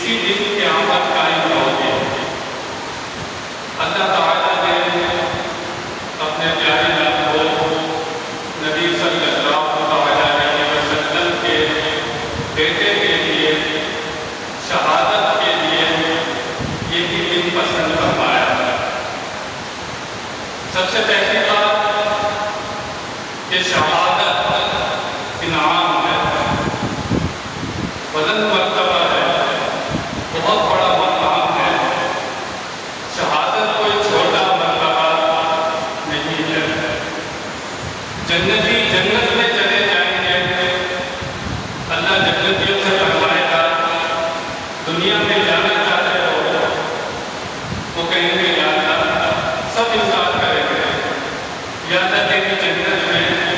اسی دن قیامت قائم ہوگی۔ اللہ تعالیٰ نے اپنے پیارے محبوب نبی صلی اللہ علیہ وسلم کے بیٹے کے لیے شہادت کے لیے یہ بھی دن پسند فرمایا۔ سب سے پہلی بات کہ شہادت انعام ہے، بلند مرتبہ ہے، بہت بڑا مقام ہے۔ شہادت کوئی چھوٹا مرتبہ نہیں ہے۔ جنتی جنت میں چلے جائیں گے، اللہ جنتیوں سے فرمائے گا دنیا میں جانا چاہتے ہو؟ وہ کہیں گے یا اللہ، سب انکار کریں گے، یا اللہ تیری جنت میں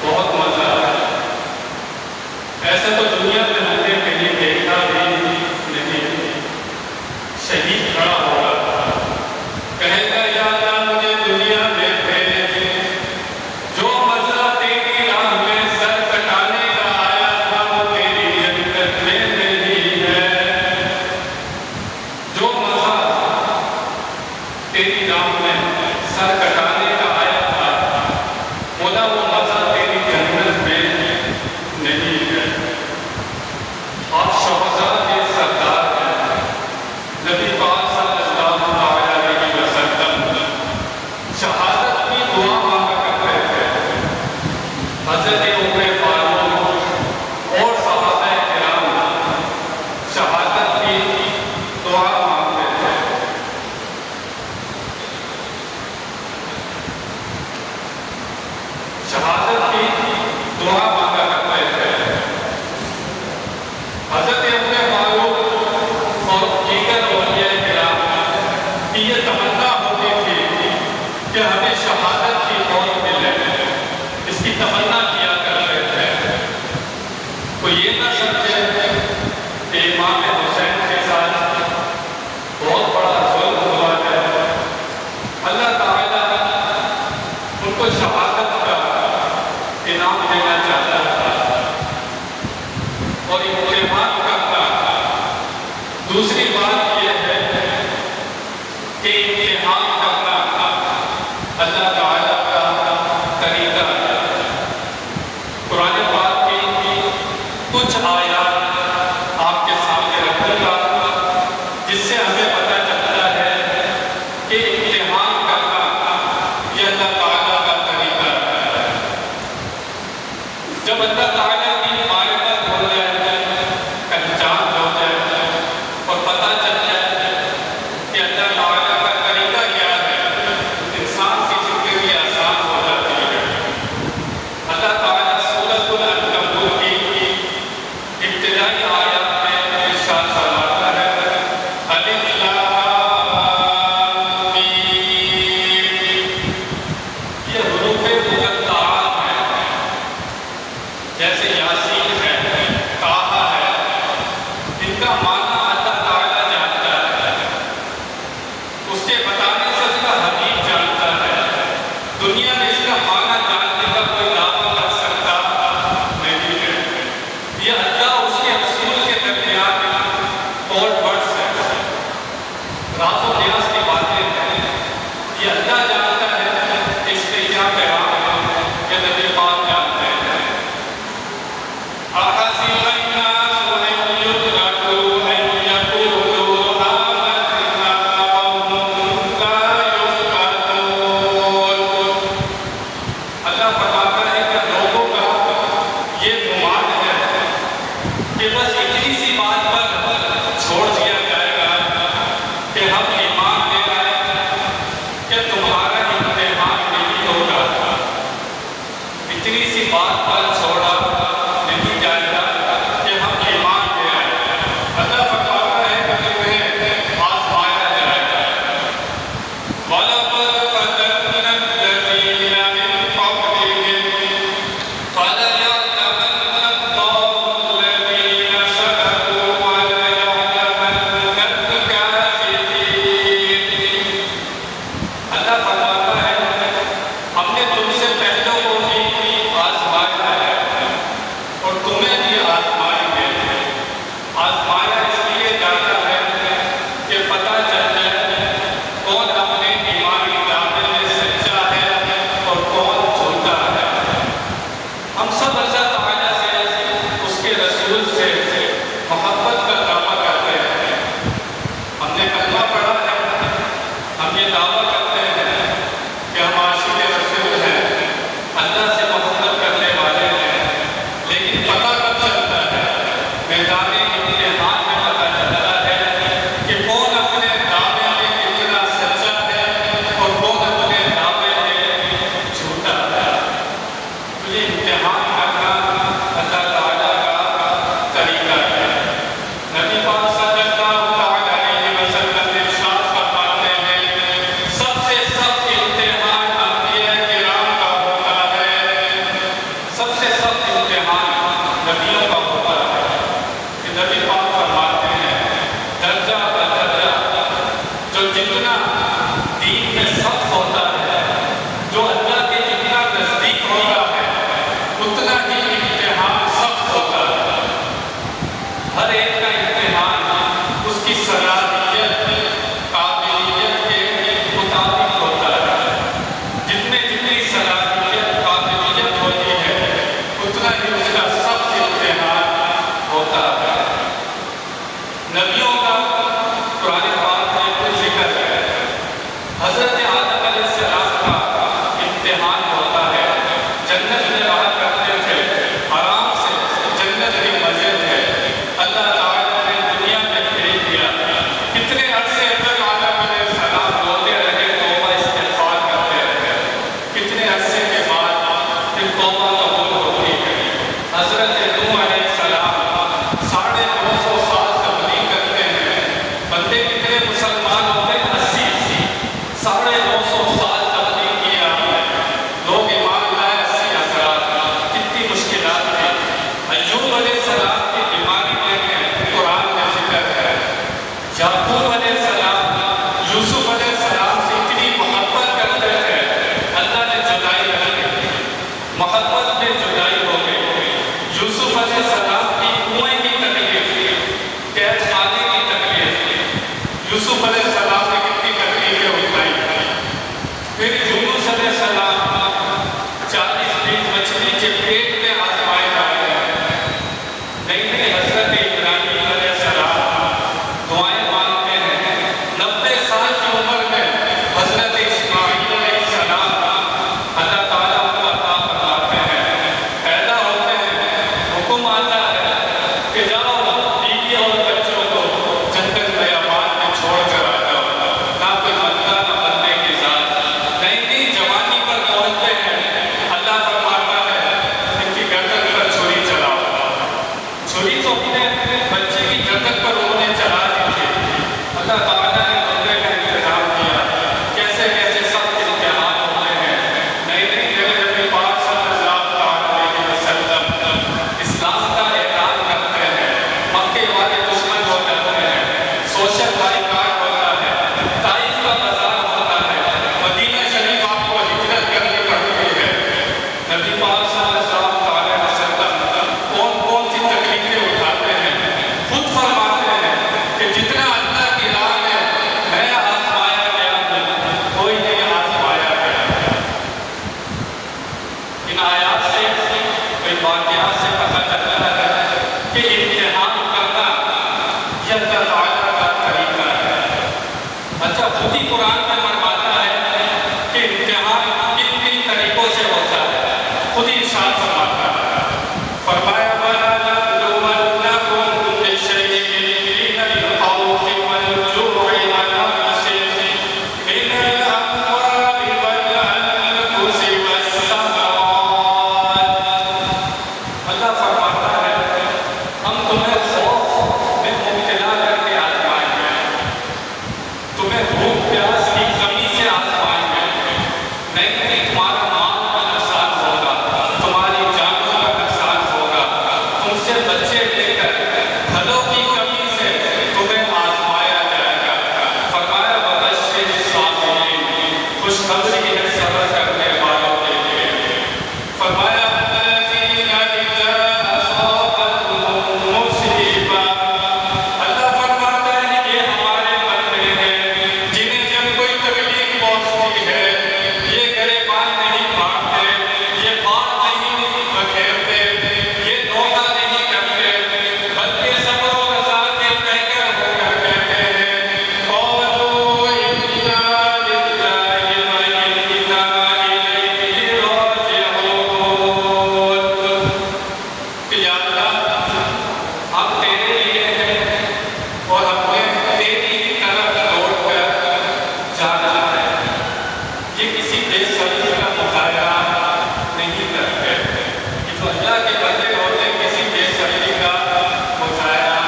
بہت مزہ آتا ہے، ایسا تو دنیا میں ہم نے کہیں دیکھا بھی نہیں۔ شہید کھڑا ہوگا، کہے گا یا اللہ مجھے دنیا میں بھیج، جو مزہ تیری راہ میں سر کٹانے کا آیا تھا وہ تیری جنت میں نہیں ہے۔ صلاحیت قابلیت کے مطابق ہوتا ہے. جس میں جتنی صلاحیت قابلیت ہوتی ہے اتنا ہی اس کا سخت امتحان ہوتا ہے. نبیوں کا قرآن پاک میں کچھ ذکر ہے. حضرت آدم علیہ السلام کا امتحان ہوتا ہے. جنت میں رہا کرتے تھے آرام سے, جنت کے مزے تھے. اللہ تعالیٰ نے دنیا میں بھیج دیا. کتنے عرصے تک آدم علیہ السلام روتے رہے, توبہ استغفار کرتے رہے. کتنے عرصے کے بعد پھر توبہ قبول ہوتی ہے. حضرت نوح علیہ السلام 950 سال تبلیغ کرتے ہیں. بندے کتنے مسلمان ہوتے ہیں؟ 80. 950 سال تبلیغ کیا. لوگ ایمان لائے 80 حضرات. کتنی مشکلات تھی. ایوب علیہ السلام کی بیماری دیکھیں, قرآن میں ذکر ہے. یعقوب علیہ السلام یوسف علیہ السلام سے اتنی محبت کرتے تھے, اللہ نے جدائی رکھی. محبت میں جدائی ہو گئی. یوسف علیہ السلام کی کنویں کی تکلیف, قید خانے کی تکلیف. یوسف علیہ السلام نے کتنی تکلیفیں اٹھائی. پھر یونس علیہ السلام 40 مچھلی کے پیٹ میں آزمائے جاتے ہیں. نہیں, حضرت ابراہیم علیہ السلام دعائیں مانگتے ہیں. 90 سال کی عمر میں حضرت اسماعیل علیہ السلام اللہ تعالیٰ ان کو عطا فرماتے ہیں. پیدا ہوتے ہیں, حکم آتا ہے کہ جاؤ بیوی اور بچوں کو جنگل بیابان میں چھوڑ کر آ جاؤ. نہ کوئی بندہ نہ بندے کی ذات. نہیں, جوانی پر پہنچتے ہیں. اللہ فرماتا ہے ان کی گردن پر چھری چلاؤ. چھری تو اپنے بچے کی گردن پر انہوں نے چلا دی تھی. اللہ تعالیٰ نے بندے کا انتظام کیا. کیسے کیسے سخت امتحان ہوتے ہیں. نہیں, میرے نبی پاک صلی اللہ علیہ وسلم اسلام کا اعلان کرتے ہیں. مکے والے دشمن ہو جاتے ہیں. سوشل بائیکاٹ ہوتا ہے. طائف کا بازار ہوتا ہے. مدینہ شریف آپ کو ہجرت کرنی پڑتی ہے. نبی پاک صلی اللہ علیہ وسلم کون کون سی تکلیفیں اٹھاتے ہیں, خود فرماتے ہیں کہ جتنا اللہ کی راہ میں میں آزمایا گیا ہوں, کوئی نہیں آزمایا گیا. ان آیات سے کوئی واقعات سے پتہ چلتا ہے کہ امتحان کرنا یہ اللہ تعالیٰ کا طریقہ ہے. اچھا, خود ہی قرآن میں فرماتا ہے کہ امتحان کن کن طریقوں سے ہوتا ہے. خود ہی ارشاد فرماتا ہے. فرمایا وَلَنَبْلُوَنَّكُم بِشَيْءٍ مِّنَ الْخَوْفِ وَالْجُوعِ وَنَقْصٍ مِّنَ الْأَمْوَالِ وَالْأَنفُسِ وَالثَّمَرَاتِ. اللہ فرماتا ہے ہم تمہیں خوف میں مبتلا کر کے آزمائیں گے, تمہیں بھوک پیاس کی کمی سے آزمائیں گے. نہیں, تمہارا مال کا نقصان ہوگا, تمہاری جانوں کا نقصان ہوگا. تم سے بچے لے کر پھلوں کی کمی سے تمہیں آزمایا جائے گا. فرمایا وَبَشِّرِ الصَّابِرِينَ, خوشخبری ہے صبر کرنے والوں کے لیے. فرمایا الَّذِينَ إِذَا أَصَابَتْهُم مُّصِيبَةٌ, اللہ فرماتا ہے یہ ہمارے بندے ہیں جنہیں جب کوئی تکلیف پہنچتی ہے یہ گریبان نہیں پھاڑتے, یہ بال نہیں بکھیرتے, یہ دھوکہ نہیں کرتے, بلکہ صبر و رضا کے پیکر ہو کر کہتے ہیں قَالُوا إِنَّا لِلَّهِ وَإِنَّا إِلَيْهِ رَاجِعُونَ. کہ یا اللہ ہم تیرے لیے ہیں اور ہمیں تیری ہی طرف لوٹ کر جانا ہے. یہ کسی بے صبری کا مظاہرہ نہیں کرتے. یہ تو اللہ کے بندے ہوتے ہیں, کسی بے صبری کا مظاہرہ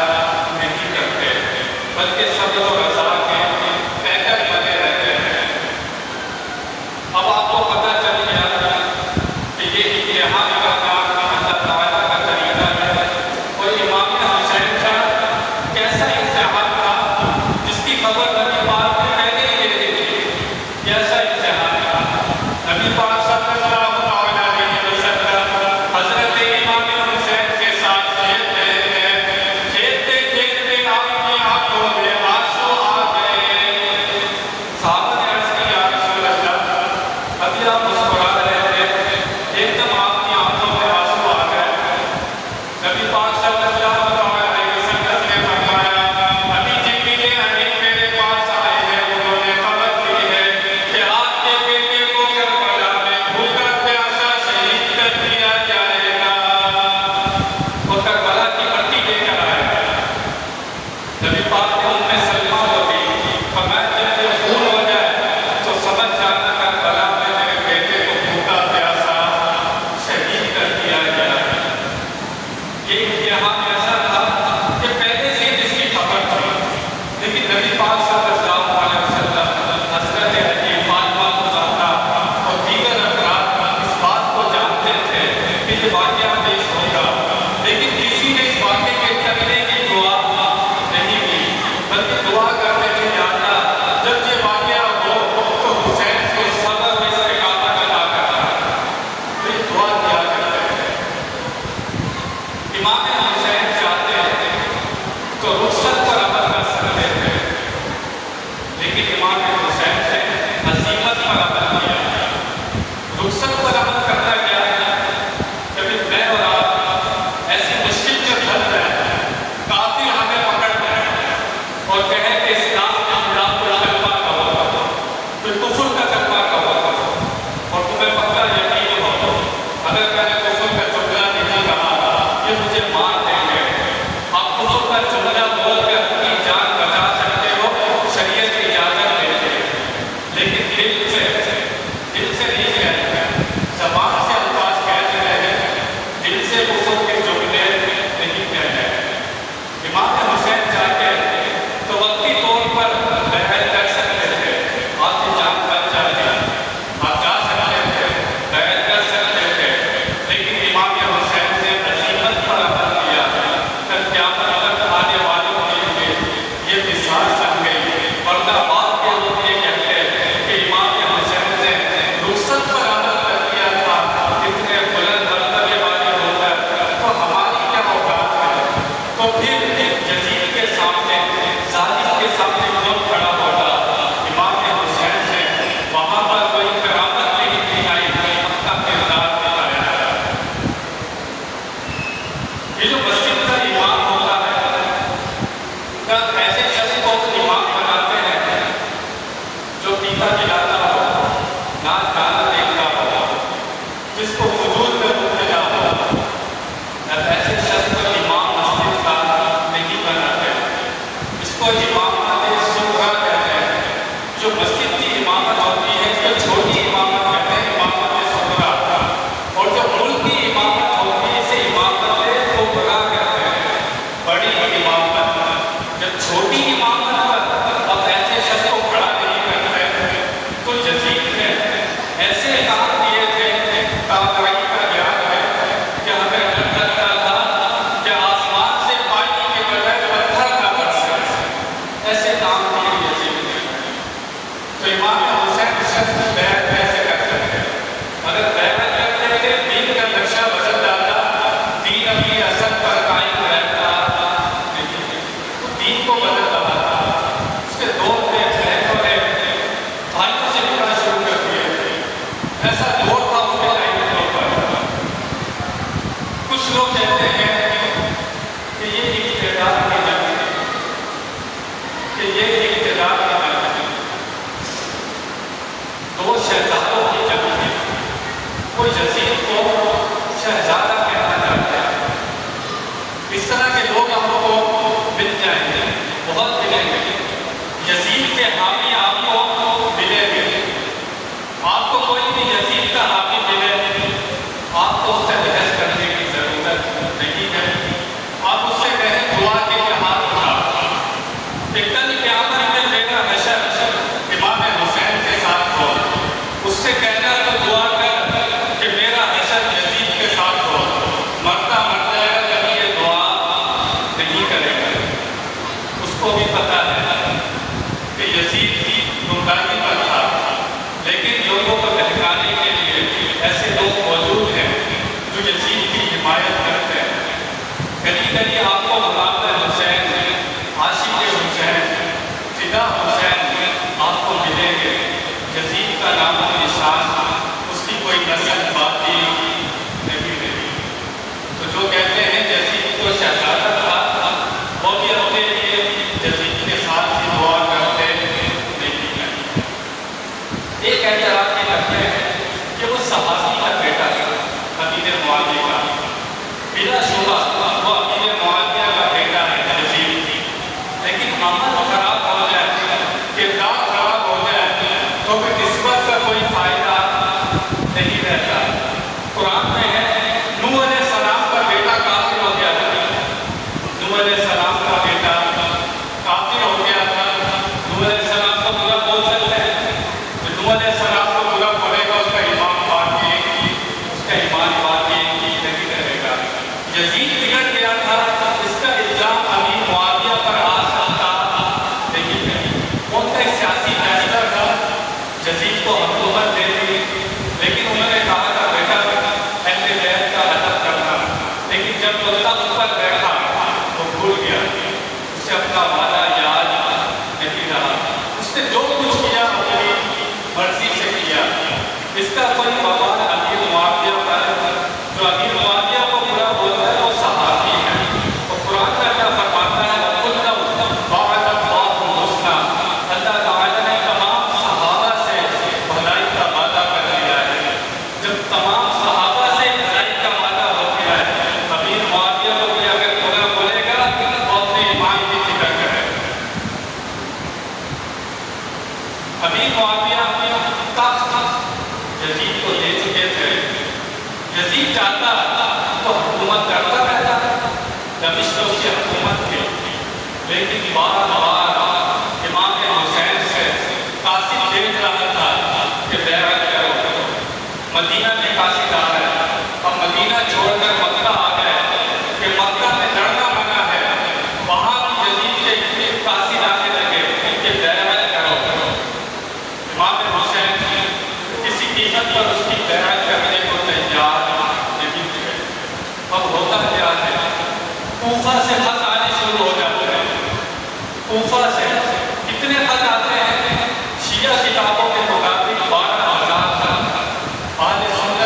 نہیں کرتے, بلکہ صبر و رضا کے پیکر بنے رہتے ہیں. اب آپ کو پتہ چل گیا کہ یہ امتحان کا کام اللہ تعالیٰ کا طریقہ ہے. اور امام حسین کا کیسا امتحان تھا جس کی خبر نبی پاک نے پہلے ہی دے دی تھی. کیسا امتحان تھا. نبی پاک صلی اللہ علیہ وسلم حضرت امام حسین کے ساتھ کھیلتے کھیلتے آپ کی آنکھوں میں یہ اقتدار کی جنگ ہے، دو شہزادوں کی جنگ ہے۔ وہ یزید کو شہزادہ کہنا چاہتا ہے۔ اس طرح کے لوگ ہم کو مل جائیں گے، بہت ملیں گے۔ یزید کے حامی آپ کو ملیں گے۔ آپ کو کوئی بھی یزید کا حامی ملے، آپ کو اس سے بحث کرنے کی ضرورت نہیں ہے۔ آپ اس سے کہیں دعا کے لیے ہاتھ اٹھا کہ کل قیامت میں میرا حشر امام حسین کے ساتھ ہو۔ اس سے کہنا تو دعا کر کہ میرا حشر یزید کے ساتھ ہو۔ مرتا مر جائے گا، کبھی یہ دعا نہیں کرے گا۔ اس کو بھی پتا ہے کہ یزید گمراہی پر تھا، لیکن لوگوں کو بہکانے کے لیے ایسے لوگ موجود ہیں جو یزید کی حمایت کرتے ہیں۔ کبھی کبھی آپ کو غلام حسین، عاشق حسین، فدا حسین آپ کو ملیں گے۔ یزید کا نام و نشان، اس کی کوئی نسل باقی نہیں رہی۔ تو جو کہتے ہیں یزید کو شہزادہ تھا، وہ بھی اپنے لیے یزید کے ساتھ ہی دعا کرتے نہیں ہیں۔ ایک اعتراف یہ کرتے ہیں کہ وہ صحابی کا بیٹا تھا، امیر معاویہ کا۔ بلا شبہ وہ امیر معاویہ کا بیٹا ہے یزید، لیکن عمل خراب ہو جائے، کردار خراب ہو جائے تو پھر نسبت کا کوئی فائدہ نہیں رہتا۔ قرآن میں ہے نوح علیہ السلام کا بیٹا کافر ہو گیا تھا۔ نوح علیہ السلام کا بیٹا کافر ہو گیا تھا۔ نوح علیہ السلام کو برا بول سکتے ہیں، نوح علیہ السلام کو برا بولے گا، اس کا ایمان باقی نہیں رہے گا۔ یزید بگڑ گیا تھا، اس کا الزام امیر معاویہ پر آ سکتا نہیں ہے۔ ان کا ایک سیاسی فیصلہ تھا، یزید کو حکومت دے دی، لیکن انہوں نے کہا تھا بیٹا اہل بیت کا ادب کرنا، لیکن جب وہ تخت پر بیٹھا وہ بھول گیا، اسے اپنا وعدہ یاد نہیں رہا۔ اس نے جو کچھ کیا اپنی مرضی سے کیا۔ اس کا کوئی وبال امیر معاویہ پر، جو امیر معاویہ کو برا بولتا ہے وہ صحابی ہے۔ اور قرآن کا کیا فرماتا ہے، وعد اللہ الحسنی، اللہ تعالیٰ نے تمام صحابہ سے بھلائی کا وعدہ کر لیا ہے۔ جب تمام صحابہ سے بھلائی کا وعدہ ہو گیا ہے، امیر معاویہ کو بھی اگر برا بولے گا وہ اپنے ایمان کی فکر کرے۔ امیر معاویہ یزید کو دے چکے تھے۔ یزید چاہتا تو حکومت کرتا رہتا، دمشق اس کی حکومت تھی، لیکن بار بار امام حسین سے قاصد بھیج رہا تھا کہ بیعت کرو۔ مدینہ میں قاصد آ گئے، اب مدینہ چھوڑ کر مکہ آ گئے کہ مکہ میں لڑنا منع ہے۔ وہاں بھی یزید کے قاصد آنے لگے کہ بیعت کرو۔ امام حسین کسی قیمت پر اس کی بیعت کرنے کو تیار نہیں تھے۔ اب ہوتا کیا ہے، کوفہ سے خط آنے شروع ہو جاتے ہیں۔ کوفہ سے کتنے خط آتے ہیں؟ شیعہ کتابوں کے مطابق 12,000 خط، اہل سنت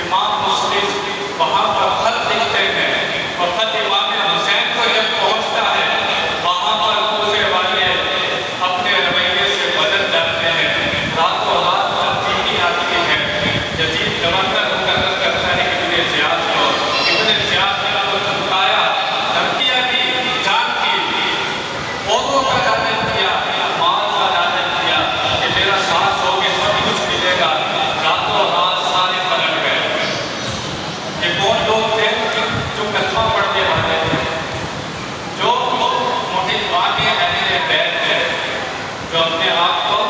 امام مسلم وہاں پر خط لکھتے ہیں اور خط امام حسین کو جب پہنچتا ہے وہاں پر کوفے والے اپنے رویے سے بدل جاتے ہیں. راتوں رات تبدیلی آتی ہے. یزید گورنر مقرر کرتا ہے ابن زیاد کو. ابن زیاد نے کو دھمکایا، دھمکیاں دی، جان کی، عہدوں کا لالچ دیا، مال کا لالچ دیا کہ میرا ساتھ ہو کے سب کچھ ملے گا. راتوں رات سارے پلٹ گئے. یہ کون لوگ تھے جو کلمہ پڑھنے والے تھے، جو محبان اہل بیت تھے، جو اپنے آپ کو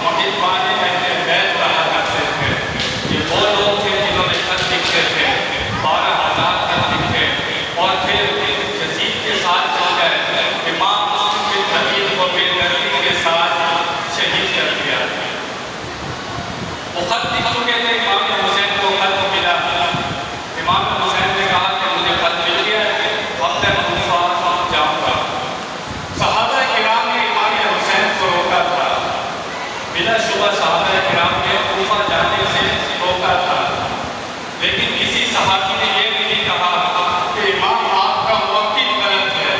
محبان اہل بیت کہا کرتے تھے. یہ وہ لوگ تھے جنہوں نے خط لکھے تھے، 12,000 خط لکھے اور پھر یزید کے ساتھ چل گئے. امام مسلم بن حبیب کو بے دردی کے ساتھ شہید کر دیا. وہ خط لکھ چکے تھے، امام حسین کو خط ملا. امام حسین نے کہا کہ مجھے خط مل گیا ہے، اب میں کوفہ جاؤں گا. صحابہ کرام نے امام حسین کو روکا تھا. بلا شبہ صحابہ کرام نے کوفہ جانے سے روکا تھا، لیکن کسی صحابی نے یہ نہیں کہا کہ امام آپ کا موقف غلط ہے.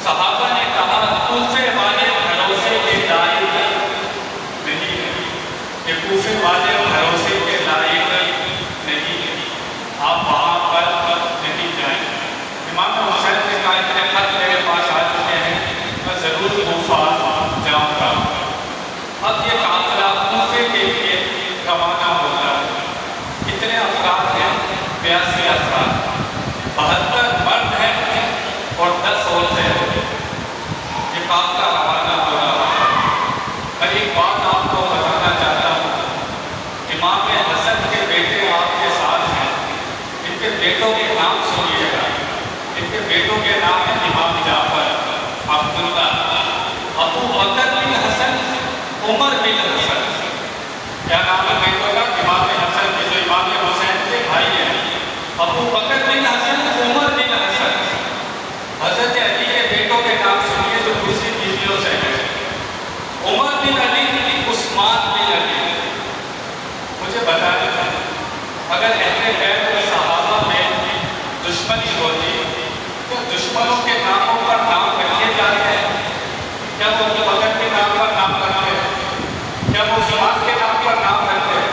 صحابہ نے کہا کوفے والے بھروسے کے لائق نہیں ہے، کہ کوفے والے بھروسے کے لائق نہیں ہے، آپ وہاں پر نہیں جائیں. امام حسین نے کہا اتنے خط میرے پاس آ چکے ہیں، میں ضرور کوفہ جاؤں گا. اب یہ قافلہ کوفے کے لیے روانہ ہوتا ہے. کتنے افراد ہیں؟ 82 افراد، 72 مرد ہیں اور 10 عورتیں ہیں. یہ قافلہ روانہ ہو رہا ہے. میں ایک بات آپ کو بتانا چاہتا ہوں، امام حسن کے بیٹے آپ کے ساتھ ہیں. ان کے بیٹوں کے نام سنیے گا. ان کے بیٹوں کے نام ہیں امام جعفر، عبداللہ، ابو بکر بن حسن، عمر بن حسن. کیا نام ہے بیٹوں کا؟ امام حسن کے جو امام حسین کے بھائی ہیں. ابو بکر بن حسن، عمر بن حسن. حضرت علی کے بیٹوں کے نام سنیے جو دوسری بیویوں سے ہیں. عمر بن علی، عثمان بن علی. مجھے بتانے تھا اگر اہل بیت اور صحابہ میں دشمنی ہوتی تو دشمنوں کے ناموں پر نام رکھے جاتے ہیں. کیا وہ ابو بکر کے نام پر نام رکھتے ہیں؟ کیا وہ عثمان کے نام پر نام رکھتے ہیں؟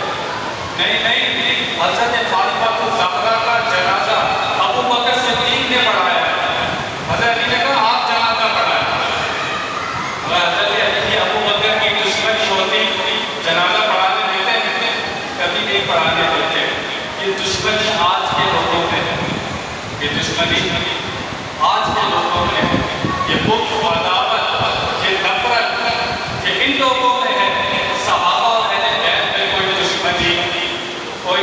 نہیں نہیں. حضرت فاطمہ الزہرا کا جنازہ ابو بکر صدیق نے پڑھایا. حضرت علی نے کہا آپ جنازہ پڑھائیں. اگر حضرت علی کی ابو بکر کی دشمنی ہوتی جنازہ پڑھانے دیتے ہیں؟ کبھی نہیں پڑھانے دیتے. یہ دشمنی آج کے لوگوں میں ہے. یہ دشمنی آج کے لوگوں میں ہے. یہ بغض و عداوت، یہ نفرت، یہ ان لوگوں میں ہے. صحابہ اور اہل بیت میں کوئی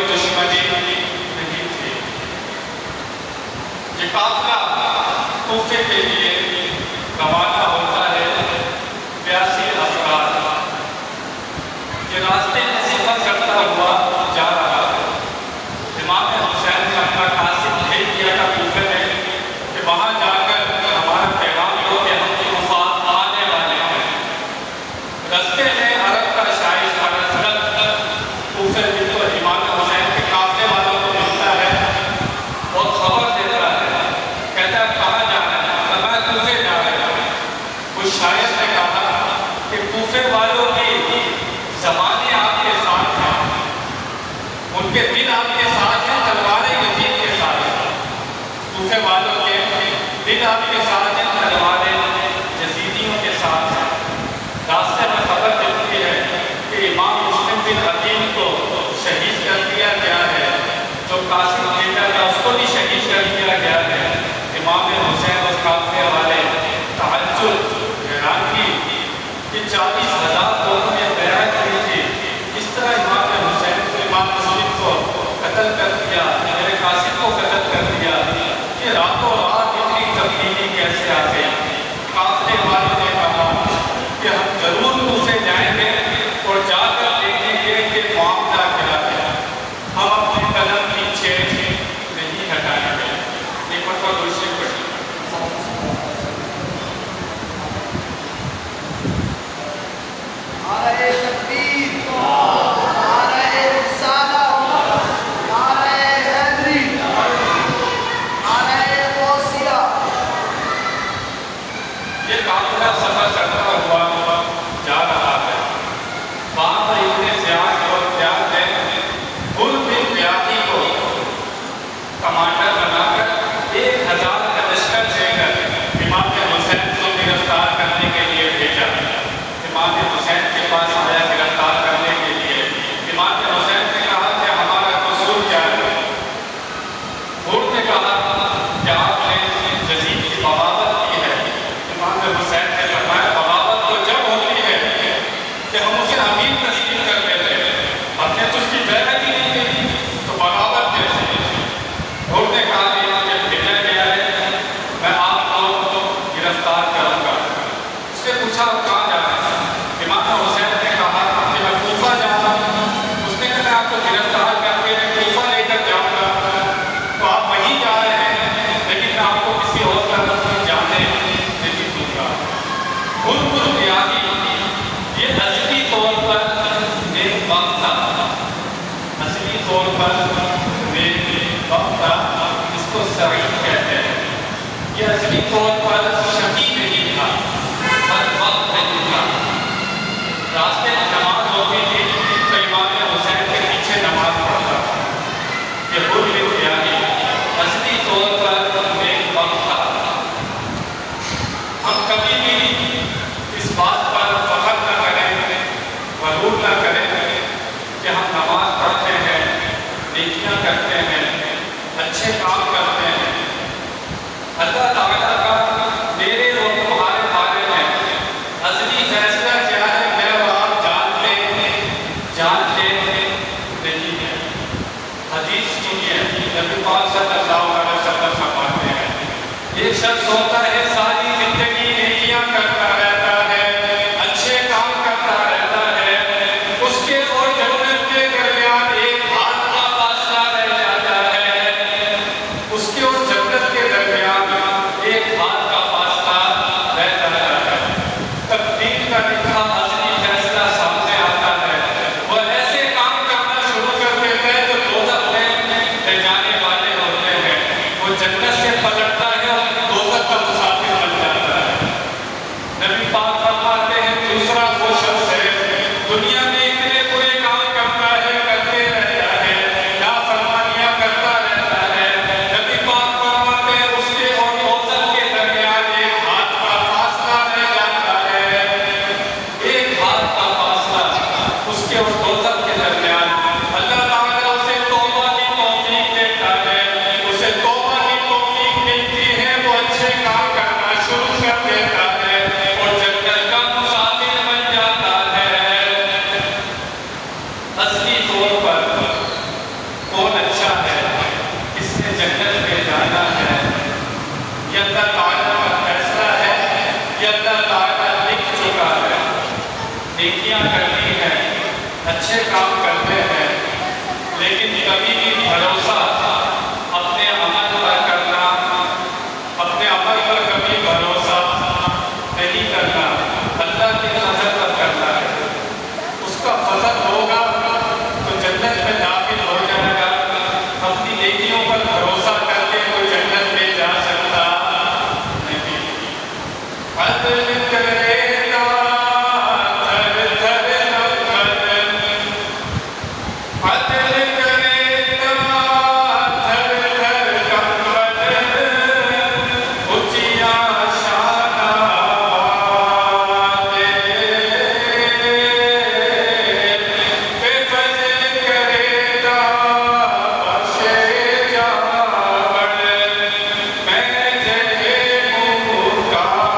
دشمنی نہیں تھی. یہ قافلہ کوفے کے لیے روانہ ہوتا ہے. 82 افراد. یہ راستے میں سفر کرتا ہوا جا رہا ہے. امام حسین نے اپنا قاصد بھیج دیا تھا کوفے میں کہ وہاں جا کر ہمارا طور پر ایک وقت تھا جس کو سعید کہتے ہیں. یہ اصلی طور پر شقی نہیں تھا، ہر وقت نہیں تھا. راستے میں نماز ہوتی تھی تو امام حسین کے پیچھے نماز پڑھتا تھا. یہ بھول بھی گیا کہ اصلی طور پر ایک وقت تھا. ہم کبھی بھی اس بات پر فخر نہ کریں، غرور نہ کریں کہ ہم نماز پڑھتے ہیں، نیکیاں کرتے ہیں، اچھے کام کرتے ہیں. اللہ تعالیٰ کا میرے اور تمہارے بارے میں اصلی فیصلہ کیا ہے میرے اور آپ جانتے نہیں ہیں. حدیث سنیے، نبی پاک صلی اللہ علیہ وسلم فرماتے ہیں ایک شخص ہوتا ہے ساری زندگی نیکیاں کرتا رہتا ہے، اچھے کام کرتا رہتا ہے، اس کے اور جنت کے درمیان ایک ہاتھ کا فاصلہ رہ جاتا ہے. اس کے اور جنت کے درمیان ایک ہاتھ کا فاصلہ رہ جاتا ہے. تقدیر کا لکھا اصلی فیصلہ سامنے آتا ہے. وہ ایسے کام کرنا شروع کر دیتے ہیں جو دوزخ میں لے جانے والے ہوتے ہیں. وہ جنت سے پلٹتا ہے اور دوزخ کا مسافر بن جاتا ہے. نبی پاک فرماتے ہیں دوسرا وہ شخص ہے دنیا میں اتنے برے کام کرتا ہے، کرتے رہتا ہے، نافرمانیاں کرتا رہتا ہے. نبی پاک فرماتے ہیں اس کے اور دوزخ کے درمیان ایک ہاتھ کا فاصلہ رہ جاتا ہے. ایک ہاتھ کا فاصلہ اس کے اور دوزخ کے درمیان. اللہ تعالیٰ اسے توبہ کی توفیق دیتا ہے، اسے توبہ کی توفیق ملتی ہے، وہ اچھے کام کرنا شروع کر دیتا ہے اور جنت کا مسافر بن جاتا ہے. اصلی طور پر کون اچھا ہے، کس نے جنت میں جانا ہے، یہ اللہ تعالیٰ کا فیصلہ ہے، یہ اللہ تعالیٰ لکھ چکا ہے. نیکیاں کرنی ہے، اچھے کام کرتے ہیں، لیکن کبھی بھی بھروسہ اپنے عمل پر کرنا، اپنے عمل پر کبھی بھروسہ نہیں کرنا. اللہ کے فضل پر کرنا ہے. اس کا فضل ہوگا تو جنت میں داخل ہو جائے گا. اپنی نیکیوں پر بھروسہ کر کے کوئی جنت میں جا سکتا نہیں. عدل کرے گا تھر تھر نفر، عدل کرے گا تھر تھر کمبر، اونچیاں شانہ والے بے فضل کرے گا بخشے جاور، میں جہے مکالے.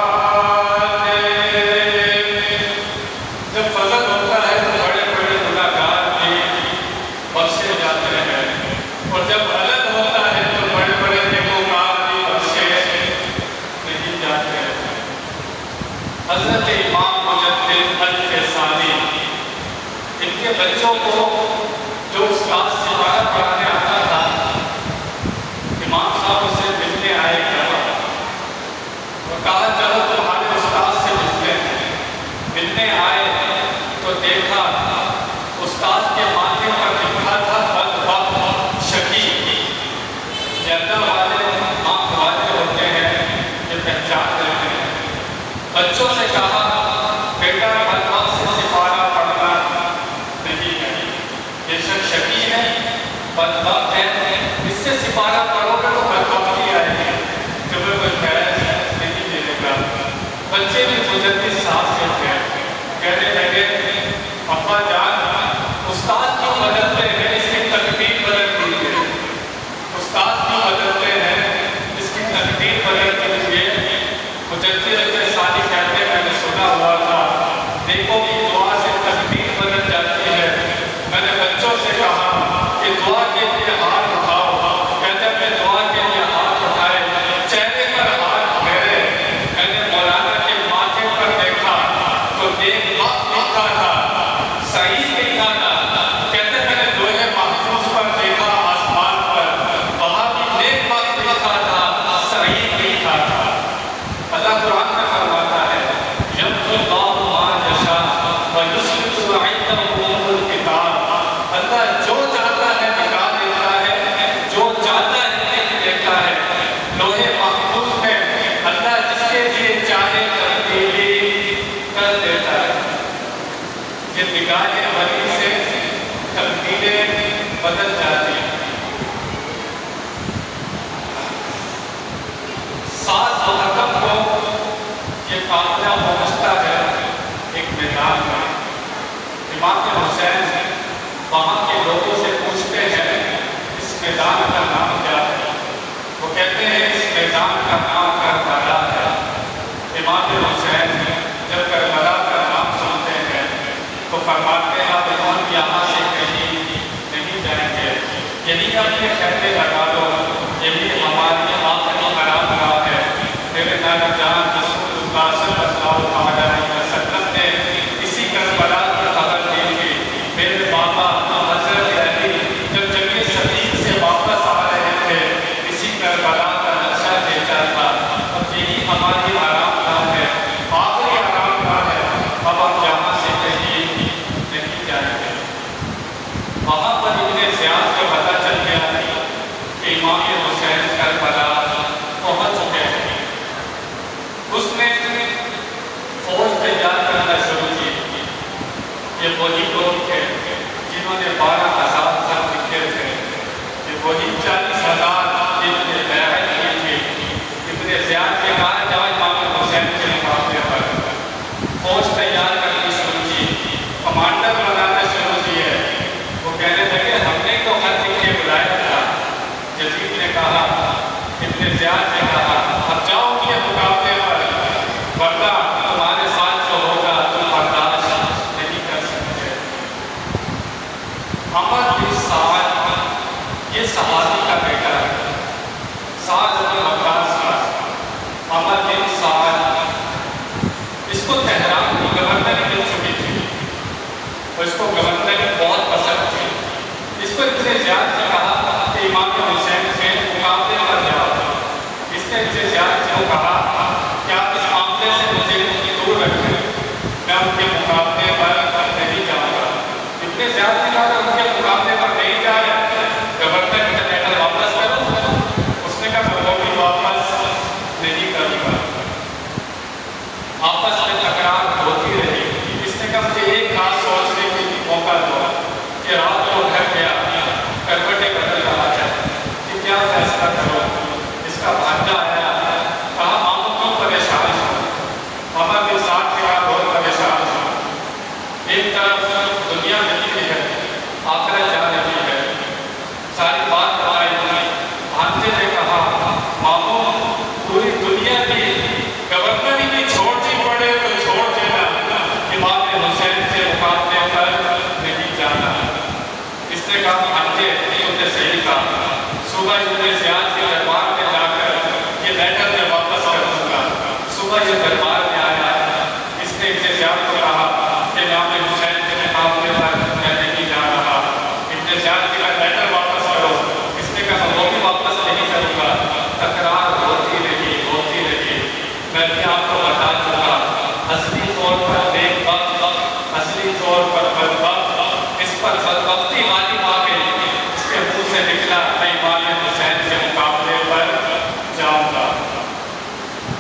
جب فضل ہوتا ہے تو بڑے بڑے گناہگار بھی بخشے جاتے ہیں، اور جب غلط ہوتا ہے تو بڑے بڑے نیکوکار بھی بخشے نہیں جاتے ہیں. حضرت امام مجدد الفسانی، ان کے بچوں کو جو استاد سے باہر پڑھانے آتا تھا، امام صاحب اس سے ملنے آئے اور کہا چلو تمہارے استاد سے ملتے ہیں. ملنے آئے تو دیکھا استاد کے ماتھے پر لکھا تھا بدبخت شقی. یہ اللہ والے آنکھ والے ہوتے ہیں، یہ پہچان لیتے ہیں. بچوں سے کہا بیٹا بدبخت سے سپارہ پڑھنا نہیں ہے، یہ شخص شقی ہے، بدبخت ہے، اس سے سپارہ پڑھو گے تو بدبختی آئے گی، تمہیں کوئی فیض نہیں ملے گا. بچے بھی مجدد صاحب سے تھے، کہنے لگے ابا جان استاد کیوں بدلتے ہیں، اس کی تقدیر بدل دیجیے. استاد کیوں بدلتے ہیں، اس کی تقدیر بدل دیجیے. مجدد الفسانی کہتے ہیں میں نے سنا ہوا تھا دیکھو کہ دعا سے تقدیر بدل جاتی ہے. میں نے بچوں سے کہا کہ دعا کے لیے ہاتھ اٹھاؤ. کہتے ہیں میں دعا کے لیے ہاتھ اٹھائے، چہرے پر ہاتھ پھیرے. میں نے مولانا کے ماتھے پر دیکھا تو ایک وقت لکھا تھا، سعید لکھا تھا. کہتے ہیں میں نے لوہے محفوظ پر دیکھا آسمان پر، وہاں بھی نیک وقت لکھا تھا، سعید لکھا تھا. اللہ قرآن میں فرماتا ہے یمحو اللہ ما یشاء ویثبت وعنده ام الکتاب. اللہ جو چاہتا ہے بدل جاتی ہیں۔ 7 محرم کو یہ قافلہ پہنچتا ہے ایک میدان میں۔ امام حسین وہاں کے لوگوں سے پوچھتے ہیں اس میدان کا نام کیا ہے؟ وہ کہتے ہیں اس میدان کا نام کربلا ہے۔ امام حسین جب کربلا کا نام سنتے ہیں تو فرماتے ہیں اب ہم یہاں سے کہیں نہیں جائیں گے، یہی اپنے خیمے لگا لو، یہی ہماری آخری آرام گاہ ہے۔ میرے نانا جان رسول اللہ صلی اللہ علیہ وسلم نے اسی کربلا کی خبر دی تھی۔ میرے بابا حضرت علی جب جنگ صدیق سے واپس آ رہے تھے اسی کربلا کا نقشہ بھیجا تھا۔ اب یہی ہماری آرام گاہ ہے، آخری آرام گاہ ہے، اب ہم یہاں سے کہیں نہیں جائیں گے۔ وہاں پر ابن زیاد کو پتہ چل گیا کہ امام حسین کربلا پہنچ چکے ہیں۔ اس نے فوج تیار کرنا شروع کی۔ یہ وہی لوگ تھے جنہوں نے 12,000 خط لکھے تھے، یہ وہی 40,000 جنہوں نے بیعت کی تھی۔ ابن زیاد نے کہا جاؤ امام حسین کے مقابلے پر فوج تیار کرنی شروع کی، کمانڈر بنانا شروع کیے۔ وہ کہنے لگے ہم نے تو خط لکھ کے بلایا تھا۔ یزید نے کہا، ابن زیاد نے کہا اب جاؤ ان کے مقابلے پر، ورنہ تمہارے ساتھ جو ہوگا تم برداشت نہیں کر سکتے۔ عمر بن سعد یہ صحابی کا بیٹا ہے، سعد بن وقاص کا۔ عمر بن سعد اس کو تہران کی گورنر مل چکی تھی اور اس کو گورنر بہت پسند تھی۔ اس کو ابن زیاد نے کہا کہ امام حسین سے مقابلے پر جاؤ۔ اس نے ابن زیاد کو کہا کہ آپ اس معاملے سے مجھے دور رکھیں، میں ان کے مقابلے پر نہیں جاؤں گا۔ ابن زیاد نے کہا کہ ان کے مقابلے پر نہیں جائے، گورنر کا لیٹر واپس کرو۔ اس نے کہا وہ بھی واپس نہیں کروں گا۔ آپس میں تکرار ہوتی رہی۔ اس نے کہا مجھے ایک بات سوچنے کی موقع دو کہ رات کو گھر گیا کروٹیں بدل رہا ہے کہ کیا فیصلہ کرو۔ اس کا بھانجا آیا، کہا ماموں کیوں پریشان ہو؟ عمر بن سعد کے کہا بہت پریشان ہو۔ ایک طرف دنیا ملتی ہے، آخرت جا رہی ہے، ساری بات بتائی گئی۔ بھانجے نے کہا ماموں پوری دنیا کی گورنری بھی چھوڑنی پڑے تو چھوڑ دینا، امام حسین کے مقابلے پر نہیں جانا۔ اس نے کہا بھانجے تم نے صحیح کہا، صبح ابن زیاد کے دربار میں جا کر یہ لیٹر میں واپس کر دوں گا۔ صبح یہ دربار میں آیا، اس نے ابن زیاد کو کہا کہ امام حسین کے مقابلے پر میں نہیں جا رہا۔ ابن زیاد کے لیٹر واپس کرو۔ اس نے کہا وہ بھی واپس نہیں کروں گا۔ تکرار ہوتی رہی ہوتی رہی۔ میں بھی آپ کو بتا چکا اصلی طور پر نیک وقت، اصلی طور پر بدبخت، اس پر بدبختی غالب آ گئی۔ اس کے منہ سے نکلا میں امام حسین کے مقابلے پر جاؤں گا۔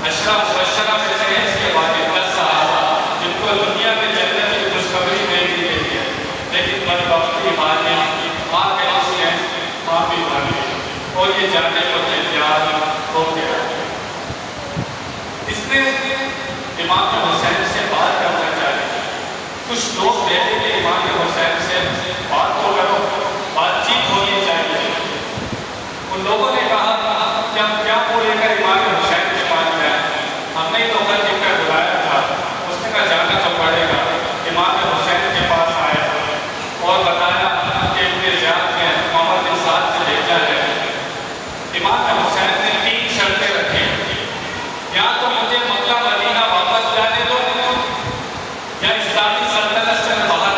اشرا مبشرہ میں سے اس کے بعد 10 صحابہ جن کو دنیا میں جنت کی خوشخبری دے دی گئی ہے، لیکن بدبختی غالب آ گئی، اس نے معافی مانگی اور یہ جانے کو تیار ہو گیا۔ اس نے امام حسین سے بات کرنا چاہیے۔ کچھ لوگ کہتے کہ امام حسین سے بات تو کرو، بات چیت ہونی چاہیے۔ ان لوگوں نے کہا کہ ہم کیا وہ لے کر امام حسین کے پاس جائیں، ہم نے تو خط لکھ کر بلایا تھا۔ اس نے کہا جانا تو پڑے گا۔ امام حسین کے پاس آئے اور بتایا کہ ابن زیاد نے عمر بن سعد سے بھیجا ہے۔ امام حسین نے 3 شرطیں رکھی، یا تو مجھے مکہ مدینہ واپس جانے دو، یا اسلامی سلطنت سے باہر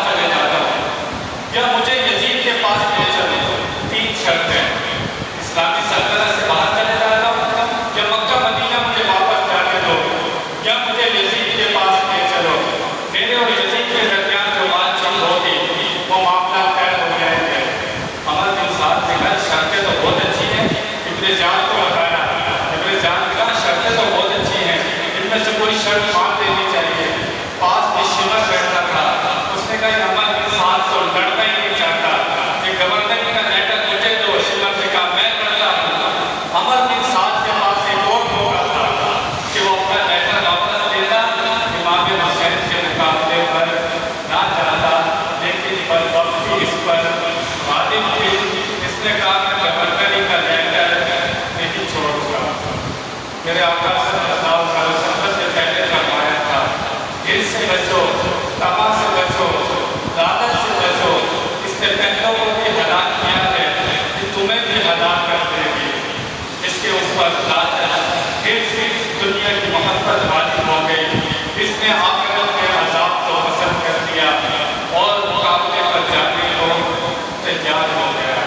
تیار ہو گیا۔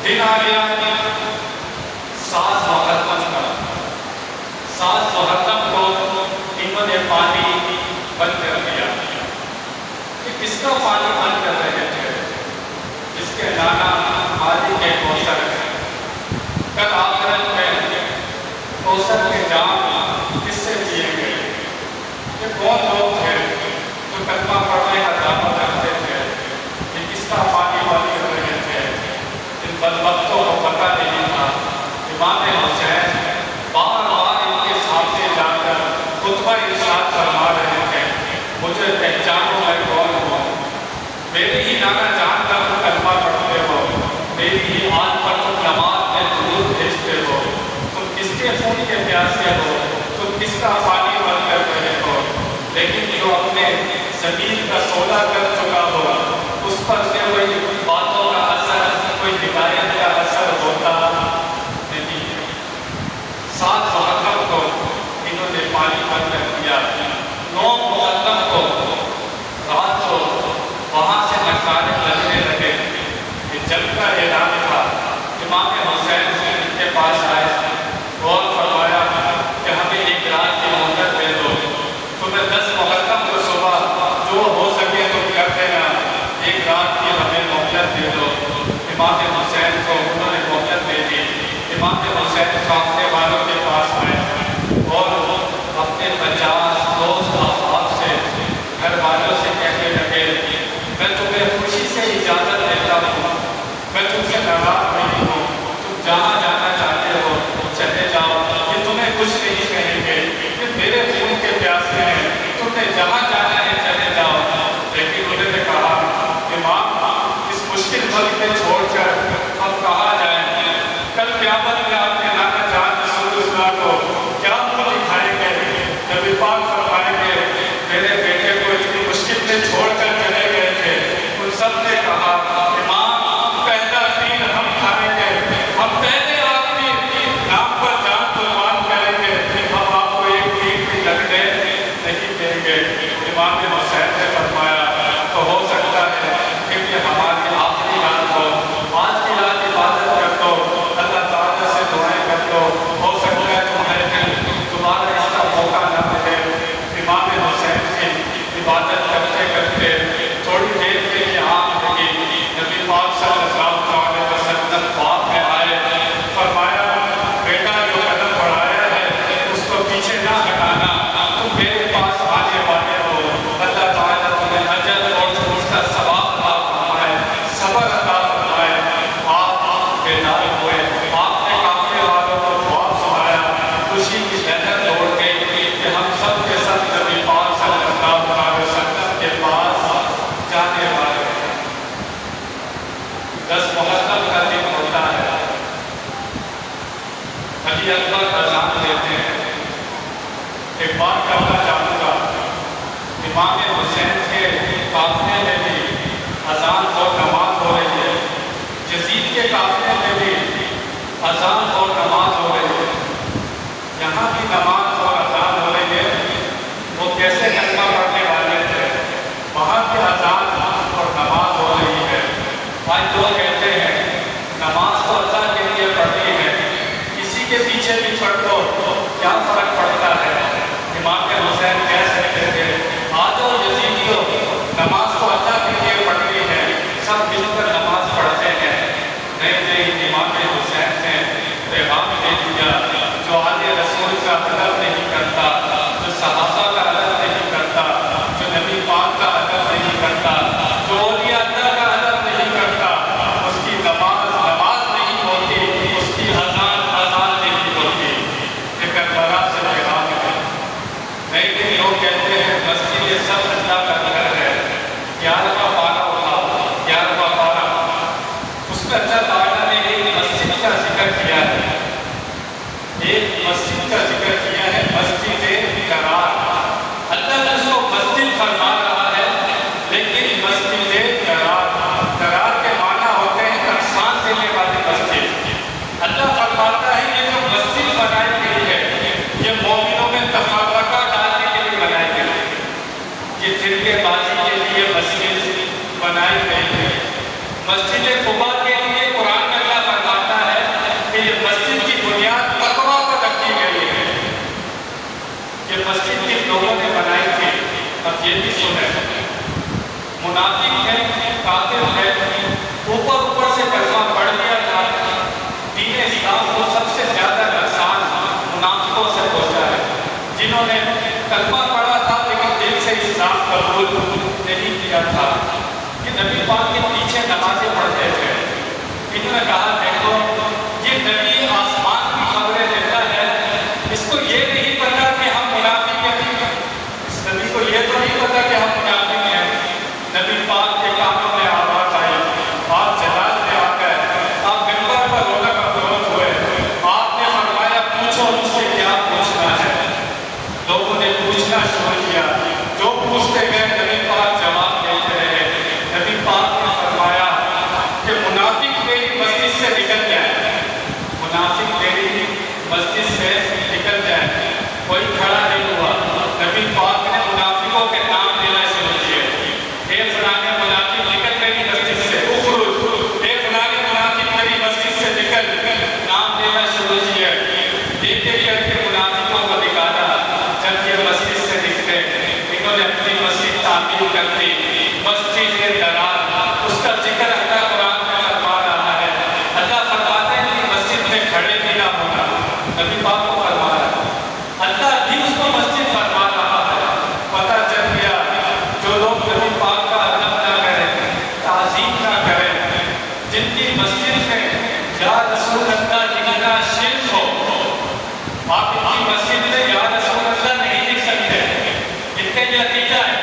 دن آ گیا 7 محرم کا۔ 7 محرم کو انہوں نے پانی بند کر دیا۔ کہ کس کا پانی بند کر رہے تھے؟ جس کے نانا علی کے کوثر ہے۔ کل آخرت میں کوثر کے جام کس سے دیے گئے؟ یہ کون لوگ تھے جو کلمہ پڑھنے کا دعویٰ کرتے تھے؟ یہ کس کا پانی بند کر رہے تھے؟ ان بدبختوں کو پتہ نہیں تھا۔ امام حسین بار بار ان کے سامنے جا کر خطبہ ارشاد فرما رہے تھے، مجھے پہچانو میں کون ہوں، میری ہی نانا جان کا تم کلمہ پڑھتے ہو، میری ہی آن پر تم نماز میں درود بھیجتے ہو، تم کس کے خون کے پیاسے ہو، تم کس کا پانی بند کر رہے ہو۔ لیکن جو اپنے زمین کا سودا کر چکا ہو، اس پر سے کوئی باتوں کا اثر، کوئی ہدایت کا اثر ہوتا نہیں ہے۔ 7 محرم کو انہوں نے پانی بند کر دیا۔ 9 محرم کو رات کو وہاں سے نکالے لگنے لگے۔ یہ جنگ کا اعلان تھا۔ امام حسین ان کے پاس آئے اور فرمایا کہ ہمیں ایک رات کی مہلت دے دو، تمہیں 10 محرم کو صبح جو ہو سکے تم کر دینا، ایک رات کی ہمیں مہلت دے دو۔ امام حسین کو انہوں نے مہلت دے دی۔ امام حسین سامنے والوں کے پاس آئے اور اپنے 50 دوست احباب سے، گھر والوں سے کہنے لگے، میں تمہیں خوشی سے اجازت دیتا ہوں، میں تم سے ناراض نہیں ہوں، تم جہاں جانا چاہتے ہو چلے جاؤ، یہ تمہیں کچھ نہیں کہیں گے، یہ میرے خون کے پیاسے ہیں، تم نے جہاں جانا ہے چلے جاؤ۔ لیکن انہوں نے کہا، امام اس مشکل وقت میں چھوڑ کر ہم کہاں جائیں؟ کل قیامت میں آپ کے نانا جان رسول اللہ کو کیا منہ دکھائیں گے؟ نبی پاک فرمائیں گے، میرے بیٹے کو اتنی مشکل میں چھوڑ کر چلے گئے تھے۔ ان سب نے کہا، امام پہلا دین ہم کھائیں گے، ہم پہلے آپ کی نام پر جان قربان کریں گے، ہم آپ کو ایک دین بھی لگنے نہیں دیں گے۔ امام حسین نے فرمایا، تو ہو سکتا ہے کہ یہ ہماری آخری رات ہو، آج کی رات عبادت کر دو، اللہ تعالیٰ سے دعائیں کر دو، ہو سکتا ہے تمہارے دل دوبارہ اس کا موقع نہ ملے۔ امام حسین کی عبادت کرتے کرتے تھوڑی دیر کے لیے آنکھ لگی، نبی پاک صلی اللہ علیہ وسلم خواب میں آئے، فرمایا بیٹا جو قدم بڑھایا ہے اس کو پیچھے نہ ہٹانا، تم میرے پاس آنے والے ہو، اللہ تعالیٰ تمہیں اجر اور اس کا ثواب عطا فرمائے، صبر عطا فرمائے۔ آپ بیدار ہوئے، آپ نے کافی والوں کو خواب سنایا، خوشی کی لہر دوڑ گئی کہ ہم سب کے سب نبی پاک صلی اللہ علیہ وسلم کے پاس جانے والے ہیں۔ 10 محرم کا دن ہوتا ہے، علی اکبر اذان دیتے ہیں۔ ایک بات کرنا چاہوں گا، امام حسین کے قافلے میں بھی اذان اور نماز ہو رہی ہے، یزید کے قافلے میں بھی اذان اور نماز ہو رہی ہے، یہاں بھی نماز اور اذان ہو رہی ہے۔ وہ کیسے کلمہ پڑھنے والے تھے، وہاں بھی اذان اور نماز ہو رہی ہے۔ آج لوگ کہتے ہیں نماز تو اللہ کے لیے پڑھنی ہے، کسی کے پیچھے بھی پڑھ دو کیا فرق پڑتا ہے؟ امام حسین کہہ سکتے تھے، آ جاؤ یزیدیوں، نماز تو اللہ کے لیے پڑھنی ہے، سب مل کر نماز پڑھتے ہیں۔ نہیں، امام حسین نے پیغام دے دیا، جو آل رسول کا ادب نہیں کرتا، جو صحابہ کا ادب نہیں کرتا، جو نبی پاک کا ادب نہیں کرتا، جو اولیاء اللہ کا ادب نہیں کرتا، اس کی نماز نہیں ہوتی، اس کی اذان نہیں ہوتی۔ یہ کربلا سے پیغام ہے۔ نہیں، لوگ کہتے ہیں مسجد یہ سب اللہ کا گھر ہے، 11واں پارہ اٹھاؤ، 11واں پارہ، اس میں اللہ تعالیٰ نے ایک مسجد کا ذکر کیا ہے، ایک مسجد کا ذکر کیا ہے، مسجد قرار۔ اللہ نے اس کو مسجد فرما رہا ہے، لیکن مسجد قرار کے معنی ہوتے ہیں احسان دینے والی مسجد۔ اللہ فرماتا ہے یہ جو مسجد بنائی گئی ہے، یہ مومنوں میں تفرقہ ڈالنے کے لیے بنائی گئی ہے، یہ فرقے بازی کے لیے مسجد بنائی گئی مسجد قباء کے لیے قرآن میں اللہ فرماتا ہے کہ یہ مسجد کی بنیاد تقویٰ پر رکھی گئی ہے. یہ مسجد جن لوگوں نے بنائی تھی، اب یہ بھی سنیں، منافق ہے، کافر ہے، اوپر سے کلمہ پڑھ لیا تھا. دین اسلام کو سب سے زیادہ نقصان منافقوں سے پہنچا ہے، جنہوں نے کلمہ پڑھا تھا لیکن دل سے اسلام قبول نہیں کیا تھا. یہ نبی پاک کے پیچھے نمازیں پڑھتے تھے. انہوں نے کہا دیکھو یہ نبی آسمان کی خبریں دیتا ہے، اس کو یہ نہیں پتا کہ ہم منافق ہیں. اس نبی کو یہ تو نہیں پتا کہ ہم منافق ہیں. نبی پاک کے کاموں میں آواز آئی، آپ جلال میں آ گئے، آپ منبر پر رونق افروز ہوئے. آپ نے فرمایا پوچھو مجھ سے کیا پوچھنا ہے. لوگوں نے پوچھنا شروع کیا، جو پوچھتے گئے نبی پاک جواب دیتے رہے. نبی پاک نے فرمایا کہ منافق میری مسجد سے نکل جائے، منافق میری مسجد سے نکل جائے. کوئی کھڑا نہیں ہوا. نبی پاک نے منافقوں کے نام لینا شروع کیے. اے فلانے منافق نکل میری مسجد سے، اخرج. اے فلانے منافق میری مسجد سے نکل. نام لینا شروع کیے. ایک ایک کر کے منافقوں کو نکالا. جب یہ مسجد سے نکلے انہوں نے اپنی مسجد تعمیر کر دی. مسجد درار، اس کا ذکر اللہ قرآن میں فرما رہا ہے. اللہ فرماتے ہیں کہ مسجد میں کھڑے بھی نہ ہونا. نبی پاک کو فرما رہا ہے، اللہ بھی اس کو مسجد فرما رہا ہے. پتہ چل گیا جو لوگ نبی پاک کا ادب نہ کریں، تعظیم نہ کریں، جن کی مسجد میں یا رسول اللہ لکھنا شرک ہو، آپ ان کی مسجد میں یا رسول اللہ نہیں لکھ سکتے. ان کا یہ عقیدہ ہے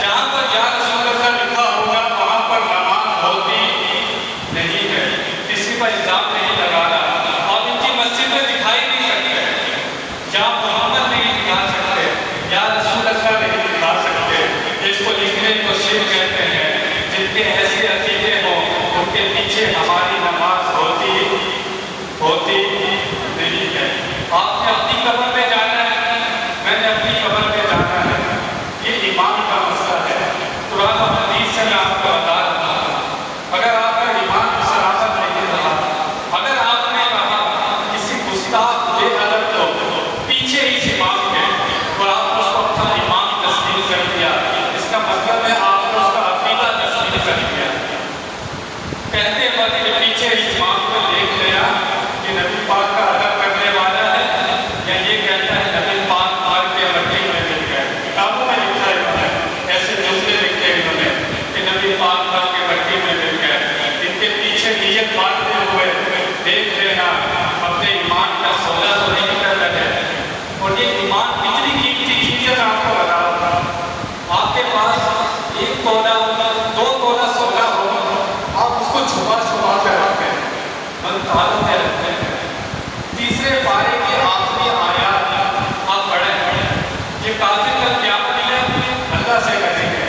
جہاں پر یا رسول اللہ لکھا ہوگا وہاں پر نماز ہوتی نہیں ہے. کسی پر الزام نہیں لگانا. آپ ان کی مسجد میں دکھائی نہیں سکتے، یا محمد نہیں دکھا سکتے، یا رسول اللہ نہیں دکھا سکتے. اس کو لکھنے کو شرک کہتے ہیں. جن کے ایسے عقیدے ہوں ان کے پیچھے ہماری نماز ہوتی نہیں ہے. آپ نے اپنی قبر میں جانا ہے، میں نے اپنی قبر میں جانا ہے. یہ ایمان کا مسئلہ ہے. قرآن و حدیث سے میں آپ کو بتا رہا ہوں. اگر آپ کا ایمان سلامت نہیں رہا، اگر آپ نے کہا کسی گستاخ بے ادب کو پیچھے ہی امام کے اور آپ اس کو اپنا امام تسلیم کر دیا، اس کا مطلب ہے آپ نے اس کا عقیدہ تسلیم کر دیا. کہتے وقت کے پیچھے ہی امام کو دیکھ لیا کہ نبی پاک کا ادب کرنے والا ہے، یا یہ کہتا ہے نبی پاک مار کے مٹی میں مل گئے. کتابوں میں لکھا ہے، ایسے جملے لکھے انہوں نے کہ نبی پاک مار کے مٹی میں مل گئے. ان کے پیچھے نیت باندھتے ہوئے دیکھ لینا اپنے ایمان کا سودا تو نہیں کر رہے. اور یہ ایمان کتنی قیمتی چیز ہے آپ کو بتا رہا ہوں. آپ کے پاس 1 تولہ 2 تولہ سونا ہو، آپ اس کو چھپا کے رکھتے ہیں، منتالوں میں رکھتے ہیں. تیسرے پارے کی آخری آیات آپ پڑھیں. یہ کافر کا کیا ملے اللہ سے کہیں گے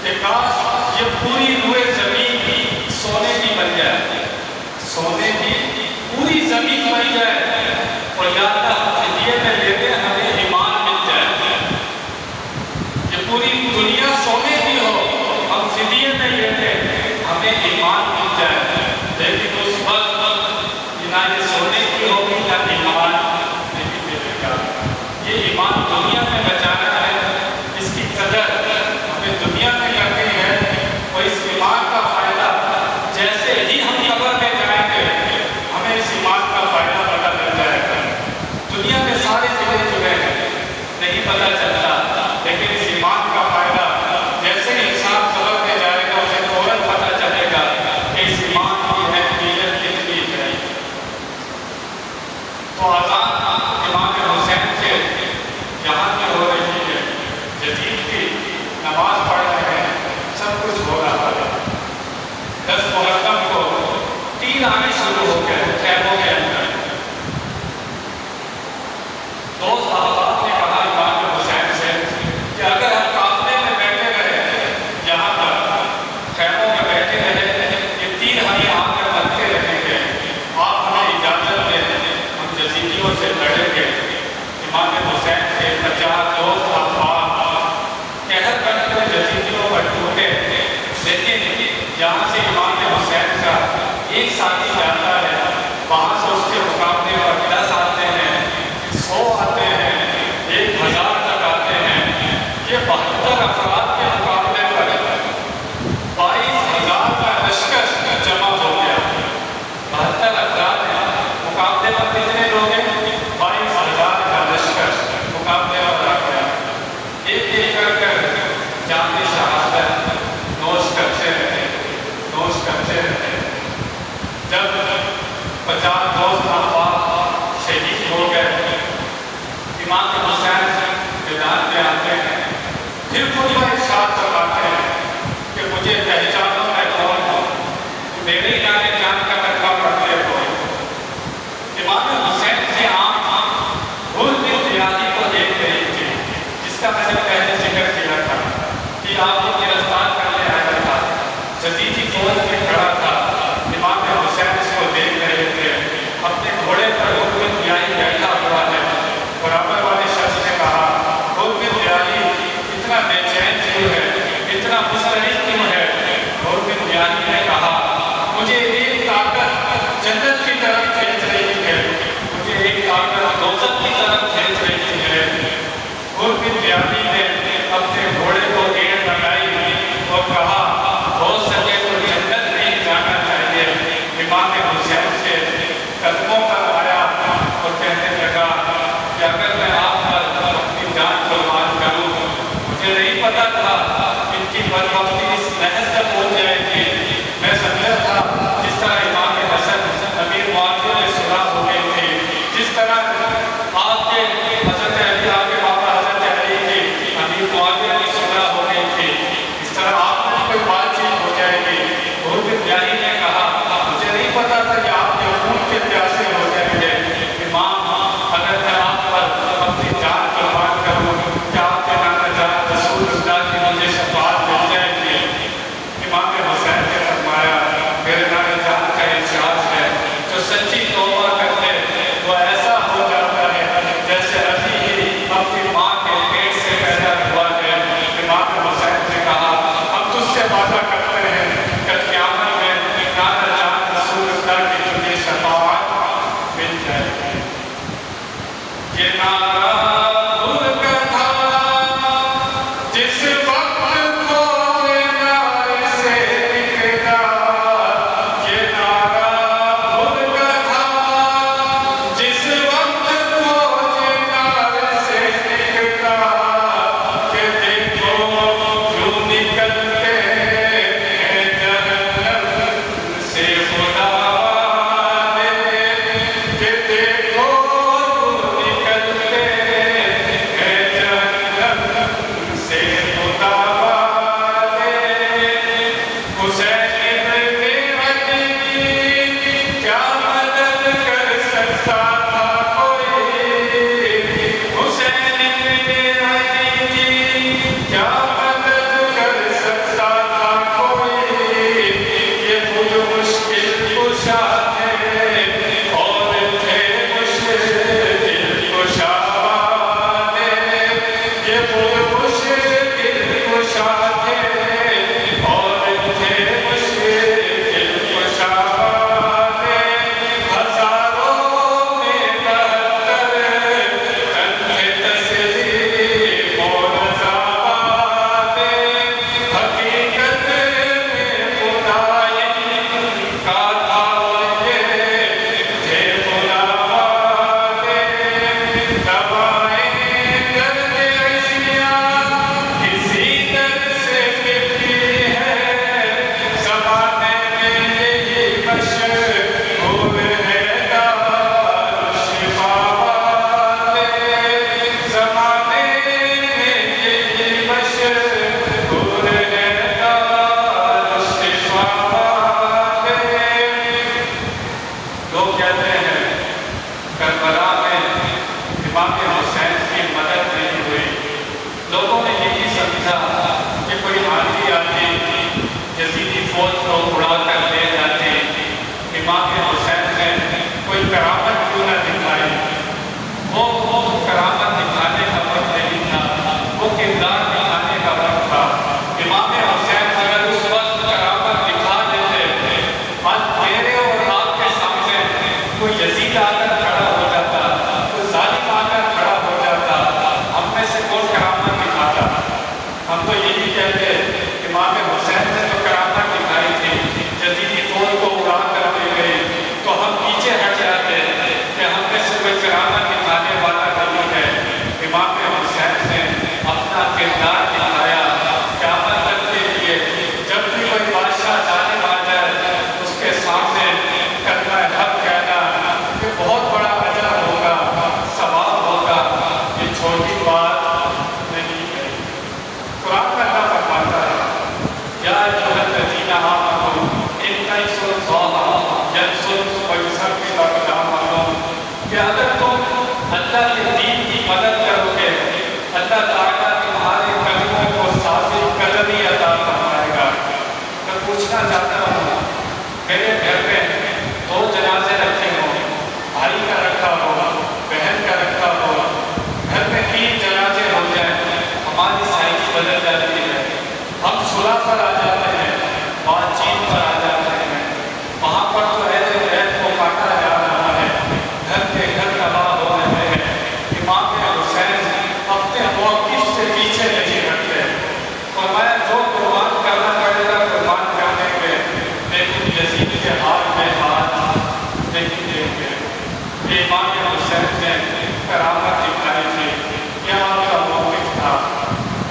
کہ کاش یہ پوری روئے زمین بھی سونے کی بن جائے، سونے کی پوری زمین بن جائے، اور یا اللہ فدیے میں لے دے ہمیں ایمان مل جائے. یہ پوری دنیا سونے کی ہو، ہم فدیے میں لے دے ہمیں ایمان مل جائے. لیکن اس وقت نہ یہ سونے کی ہوگی نہ ایمان نہیں ملے گا. یہ ایمان دنیا میں بچانا ہے، اس کی قدر ہمیں دنیا میں کرنی ہے. اور اس ایمان کا فائدہ جیسے ہی ہم قبر میں جائیں گے ہمیں اس ایمان کا فائدہ پتہ لگ جائے گا. دنیا میں سارے ملے جلے ہیں، نہیں پتہ چلتا، لیکن اس ایمان کا فائدہ جیسے ہی انسان قبر میں جائے گا اسے فوراً پتہ چلے گا کہ اس ایمان کی اہمیت کتنی ہے. تو آزاد امام حسین کے یہاں کی ہو رہی ہے، جدید کی نماز پڑھ رہے ہیں، سب کچھ ہو رہا ہے. 10 محرم کو تیر آنے شروع ہو گئے خیموں کے اندر. 2 صحابہ نے کہا امام حسین سے کہ اگر ہم قافلے میں بیٹھے رہے، یہاں پر خیموں میں بیٹھے رہے، یہ تیر ہمیں آ کر بنتے رہیں گے، آپ ہمیں اجازت دیں ہم یزیدیوں سے لڑیں گے. امام حسین کے 50 دوست افراد قہر کر کے یزیدیوں پر ٹوٹے، لیکن جہاں سے امام حسین کا ایک ساتھی جاتا ہے وہاں سے اس کے مقابلے پر 10 آتے ہیں، 100 آتے ہیں، 1000 تک آتے ہیں۔ یہ 72 افراد کے مقابلے پر 22,000 کا لشکر جمع ہو گیا۔ 72 افراد مقابلے پر کتنے لوگ ہیں؟ 22,000 کا لشکر مقابلے پر آ گیا۔ ایک ایک کر جان شہادت نوش کرتے رہے، نوش کرتے رہے۔ جب 50 دوست احباب شہید ہو گئے، امام حسین میدان میں آتے ہیں، پھر خود وہ ارشاد فرماتے ہیں کہ مجھے پہچانو میں کون ہوں، میرے جانے جان کا تقویٰ کرتے ہو۔ امام حسین کی آنکھ بھول بن زیادی کو دیکھ رہی تھی، جس کا میں نے پہلے ذکر کیا تھا کہ آپ کو گرفتار کرنے آیا تھا، جدیدی فوج میں کھڑا تھا۔ امام حسین اس کو دیکھ رہے تھے، اپنے گھوڑے پر بھول بن زیادی بیٹھا ہوا ہے۔ برابر والے شخص نے کہا، بھول بن زیادی اتنا بے چین کیوں ہے، اتنا مسترد کیوں ہے؟ بھول بن زیادی نے کہا، مجھے ایک طاقت جنت کی طرف کھینچ رہی ہے، مجھے ایک طاقت دوزخ کی طرف کھینچ رہی ہے۔ بھول بن زیادی نے اپنے گھوڑے کو اینٹ لگائی اور کہا، ہو سکے تو جنت نہیں جانا چاہیے۔ امام حسین کے قدموں پر آیا اور کہنے لگا کہ اگر میں آپ پر اپنی جان قربان کروں، مجھے نہیں پتا تھا ان کی بدبختی اس نہر تک پہنچ جائے گی۔ میں سمجھا تھا جس طرح امام حسن امیر معاویہ میں صلح ہو گئی تھی، جس طرح آپ کے حضرت علی، آپ کے بابا حضرت علی کی کرتا ہوں میرے گھر میں 2 جنازے رکھے ہوں، بھائی کا رکھا ہو، بہن کا رکھا ہو، گھر میں 3 جنازے ہو جائیں، ہماری سائنس بدل جاتی ہے، ہم صلح پر آ جاتے ہیں، بات چیت پر آ جاتے ہیں، وہاں پر تو اہل بیت کو کاٹا جا رہا ہے، گھر کے گھر تباہ ہو رہے ہیں۔ امام حسین اپنے موقف سے پیچھے نہیں ہٹتے، فرمایا جو قربان کرنا پڑے گا قربان کرنے کے، لیکن یزید کے ہاتھ میں ہاتھ نہیں دیں گے۔ امام حسین نے کرامت دکھائی تھی، کیا آپ کا موقف تھا؟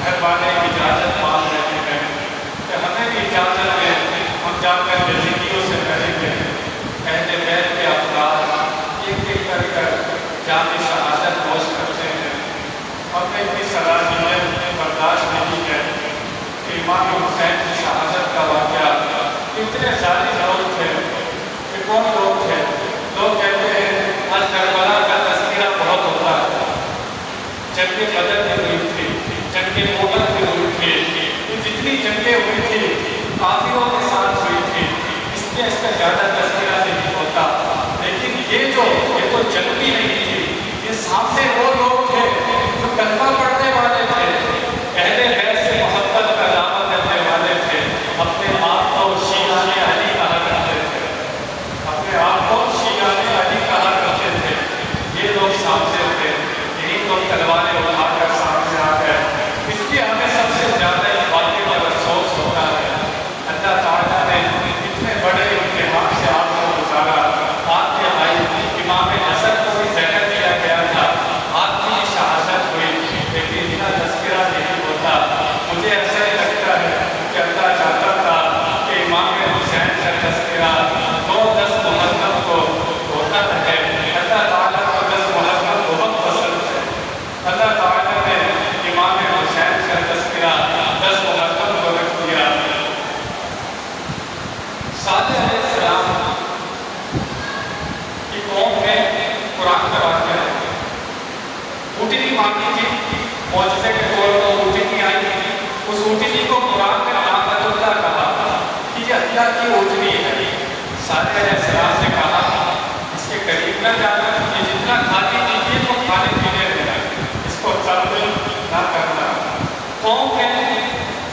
گھر والے اجازت مانگ رہے ہیں کہ ہمیں بھی اجازت دیں، ہم جا کر یزیدیوں سے کہیں گے۔ اہل بیت کے افراد ایک ایک کر جام شہادت نوش کرتے ہیں، ہمیں اتنی صلاحیت برداشت نہیں ہے کہ امام حسین کی شہادت کا واقعہ اتنے ظالم لوگ تھے کہ کون لوگ تھے؟ لوگ کہتے ہیں آج کربلا کا تذکرہ بہت ہوتا ہے، جنگ بدر میں ہوئی تھی، جنگ محمد میں ہوئی تھی، یہ جتنی جنگیں ہوئی تھی کافروں کے ساتھ ہوئی تھی، اس لیے اس کا زیادہ تذکرہ نہیں ہوتا۔ لیکن یہ تو جنگ بھی نہیں تھی، یہ سامنے وہ لوگ تھے جو کلمہ پڑھنے والے تھے، اہل بیت سے محبت کا دعویٰ کرنے والے تھے، اپنے آپ کو شیعہ علی کہا کرتے تھے، اپنے آپ کو شیعہ علی کہا کرتے تھے۔ یہ لوگ سامنے تھے، یہی لوگ تلواریں اٹھا کر سامنے آ گئے۔ اس لیے ہمیں سب سے زیادہ اس واقعے پر افسوس ہوتا ہے، اللہ تعالیٰ نے اتنے بڑے امتحان سے آپ کو گزارا، آپ کے بھائی امام حسن کو بھی زہر دیا گیا تھا، آپ کی شہادت ہوئی، لیکن اتنا تذکرہ نہیں ہوتا۔ مجھے ایسا ہی لگتا ہے کہ اللہ چاہتا تھا کہ امام حسین کا تذکرہ 9-10 محرم کو ہوتا رہے۔ اللہ تعالیٰ کو 10 محرم بہت پسند ہے، اللہ تعالیٰ نے امام حسین کا تذکرہ 10 محرم کو رکھ دیا۔ صالح علیہ السلام کی قوم میں قرآن کا واقعہ ہے، اونٹنی مانگی تھی، معجزے کے طور پر اونٹنی آئی تھی، اس اونٹنی کو قرآن میں نعمت اللہ کہا کہ یہ اللہ کی اونٹنی ہے۔ صالح علیہ السلام نے کہا اس کے قریب نہ جانا، یہ جتنا کھاتی دیجیے تو کھانے پینے دینا، اس کو تبدیل نہ کرنا۔ قوم نے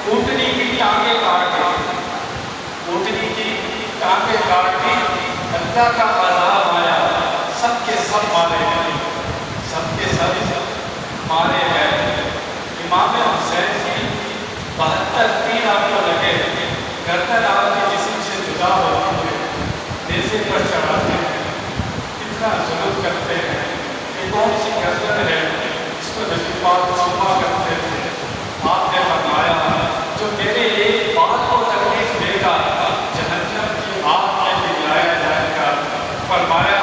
اونٹنی کی ٹانگیں کاٹ دی، اونٹنی کی ٹانگیں کاٹ دی، اللہ کا عذاب آیا، سب کے سب مارے گئے، سب کے سب مارے گئے۔ امام حسین کی 72 تیر آپ کو لگے، گردن آپ کے جسم سے جدا ہوتی ہے، نیزے پر چڑھاتے ہیں، اتنا ظلم کرتے ہیں کہ کون سی گردن ہے اس کو نبی پاک چھپا کرتے تھے۔ آپ نے فرمایا جو میرے ایک بات کو تکلیف دے گا جہنم کی آگ میں پگھلایا جائے گا۔ فرمایا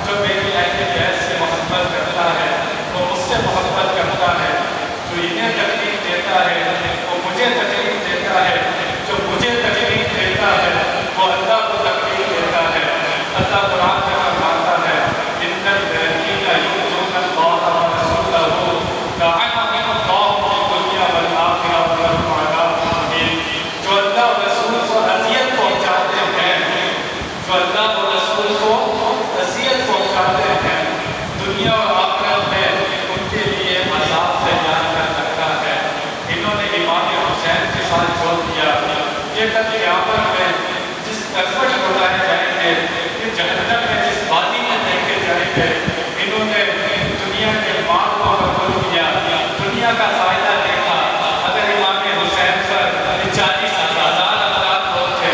جو میری اہل بیت سے محبت کرتا ہے وہ مجھ سے محبت کرتا ہے، جو انہیں تکلیف دیتا ہے وہ مجھے تکلیف دیتا ہے، جو مجھے تکلیف دیتا ہے وہ اللہ کو تکلیف دیتا ہے۔ اللہ قرآن میں فرماتا ہے ان الذین یؤذون اللہ ورسولہ لعنہم اللہ فی الدنیا والآخرہ ولہم عذاب مہین۔ جو اللہ و رسول کو اذیت پہنچاتے ہیں، جو اللہ و رسول کو اذیت پہنچاتے ہیں، دنیا اور آخرت میں ان کے لیے عذاب تیار کر رکھا ہے۔ انہوں نے امام حسین کے ساتھ جو کیا، یہ کل قیامت میں جس طرف اٹھائے جائیں گے، یہ جہنم میں جس وادی میں پھینکے جائیں گے، انہوں نے دنیا کے مال کو قبول کیا، دنیا کا فائدہ دیکھا۔ اگر امام حسین پر 40,000 افراد لوگ تھے،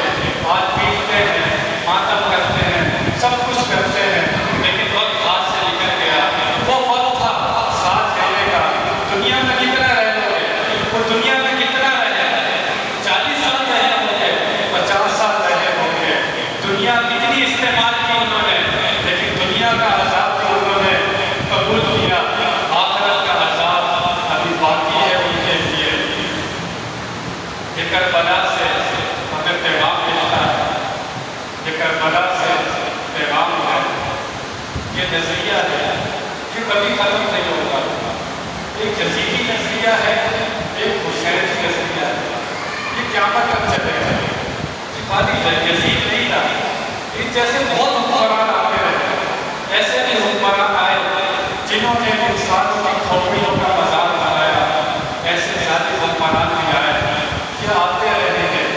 آج پیٹتے ہیں، ماتم کرتے ہیں، سب کچھ کرتے ہیں، لیکن وقت ہاتھ سے نکل گیا۔ وہ وقت تھا ساتھ دینے کا۔ دنیا میں کتنا رہ لوگے؟ وہ دنیا میں کتنا رہے؟ 40 سال رہے ہوں گے، 50 سال رہے ہوں گے۔ دنیا کتنی استعمال کی انہوں نے، لیکن دنیا کا عذاب بھی انہوں نے قبول کیا۔ آخرت کا عذاب ابھی باقی ہے ان کے لیے۔ یہ کربلا سے ہمیں پیغام ملتا ہے، یہ کربلا سے پیغام ہے، یہ نظریہ ہے، یہ کبھی ختم نہیں ہوگا۔ ایک یزیدی نظریہ ہے، ایک حسینی نظریہ ہے، یہ قیامت تک چلے گا۔ خالی یزید نہیں تھا، اس جیسے بہت حکمران آتے رہے، ایسے بھی حکمران آئے جنہوں نے انسانوں کی کھوپڑیوں کا مزاق بنایا، ایسے ذاتی حکمران بھی آئے، یہ آتے رہے ہیں،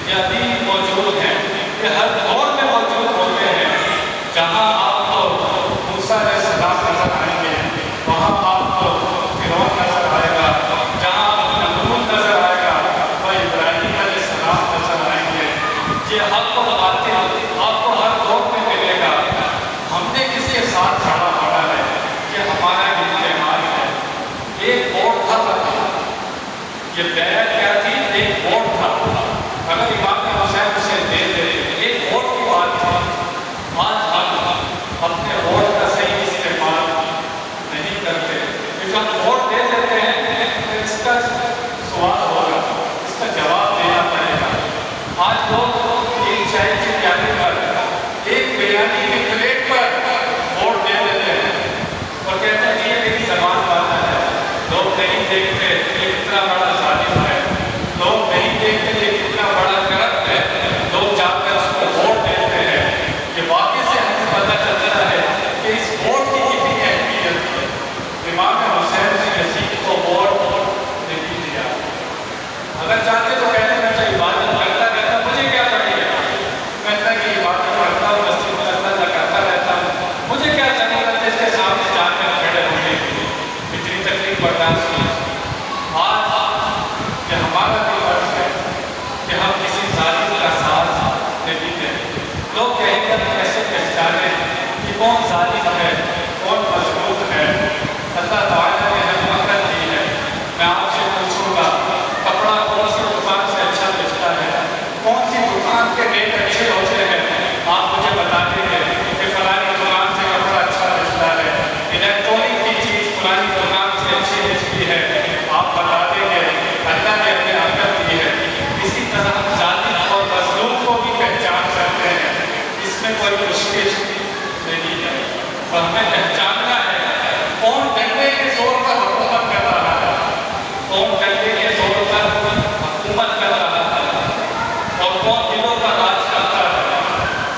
یہ ابھی موجود ہیں، یہ ہر دور میں موجود ہوتے ہیں۔ جہاں آپ کو موسیٰ علیہ السلام نظر آئیں گے، وہاں آپ کو فرعون نظر آئے گا، جہاں آپ کو نمرود نظر آئے گا، وہ ابراہیم علیہ السلام نظر آئیں گے۔ یہ حق و باطل آپ کو ہر دور میں ملے گا۔ ہم نے کس کے ساتھ کھڑا ہونا ہے، یہ ہمارا امتحان ہے۔ ایک ووٹ تھا، یہ بیعت کیا تھی؟ ایک ووٹ تھا، اگر امام حسین اسے دے دیتے، ایک ووٹ کی بات تھی۔ آج ہم اپنے ووٹ کا صحیح استعمال نہیں کرتے، کیونکہ ہم ووٹ دے دیتے ہیں تو اس کا سوال ہوگا، اس کا جواب دینا پڑے گا۔ آج لوگ ایک چائے کی پیالی پر، ایک بریانی کی پلیٹ پر ووٹ دے دیتے ہیں اور کہتے ہیں یہ میری زبان والا ہے۔ لوگ نہیں دیکھتے یہ کتنا بڑا ظالم ہے، لوگ نہیں دیکھتے یہ کتنا بڑا کرپٹ ہے، لوگ جا کر اس کو ووٹ دیتے ہیں۔ یہ واقعے سے ہمیں پتہ چلتا ہے کہ اس ووٹ کی کتنی اہمیت ہے۔ امام حسین نے یزید کو ووٹ نہیں دیا، اگر چاہتے تو کہتے ہیں میں عبادت کرتا رہتا، مجھے کیا پڑے گا، کہتا کہ عبادت کرتا ہوں، مسجد میں اللہ کرتا رہتا ہوں، مجھے کیا چلے گا، جس کے سامنے جا کر کھڑے ہونے اتنی تکلیف برداشت کی۔ آج یہ ہمارا بھی فرض ہے کہ ہم کسی ظالم کا ساتھ نہیں دیں۔ لوگ کہیں گے کیسے پہچانیں کہ کون ظالم ہے، کون مظلوم ہے۔ اللہ تعالیٰ نے ہمیں عقل دی ہے۔ میں آپ سے پوچھوں گا کپڑا کون سی دکان سے اچھا بچتا ہے، کون سی دکان کے ریٹ اچھے ہوتے ہیں، آپ مجھے بتا دیں گے کہ فلانی دکان سے کپڑا اچھا بچتا ہے، الیکٹرانک کی چیز فلانی دکان سے اچھی بچتی ہے، آپ بتا دیں گے۔ اللہ نے ہمیں عقل دی ہے، اسی طرح ہم ظالم اور مظلوم کو بھی پہچان سکتے ہیں، اس میں کوئی مشکل نہیں ہے۔ اور ہمیں پہچاننا ہے کون ڈنڈے کے زور پر حکومت کر رہا ہے، کون ڈنڈے کے زور پر حکومت کر رہا ہے، اور کون دلوں پر راج کرتا ہے۔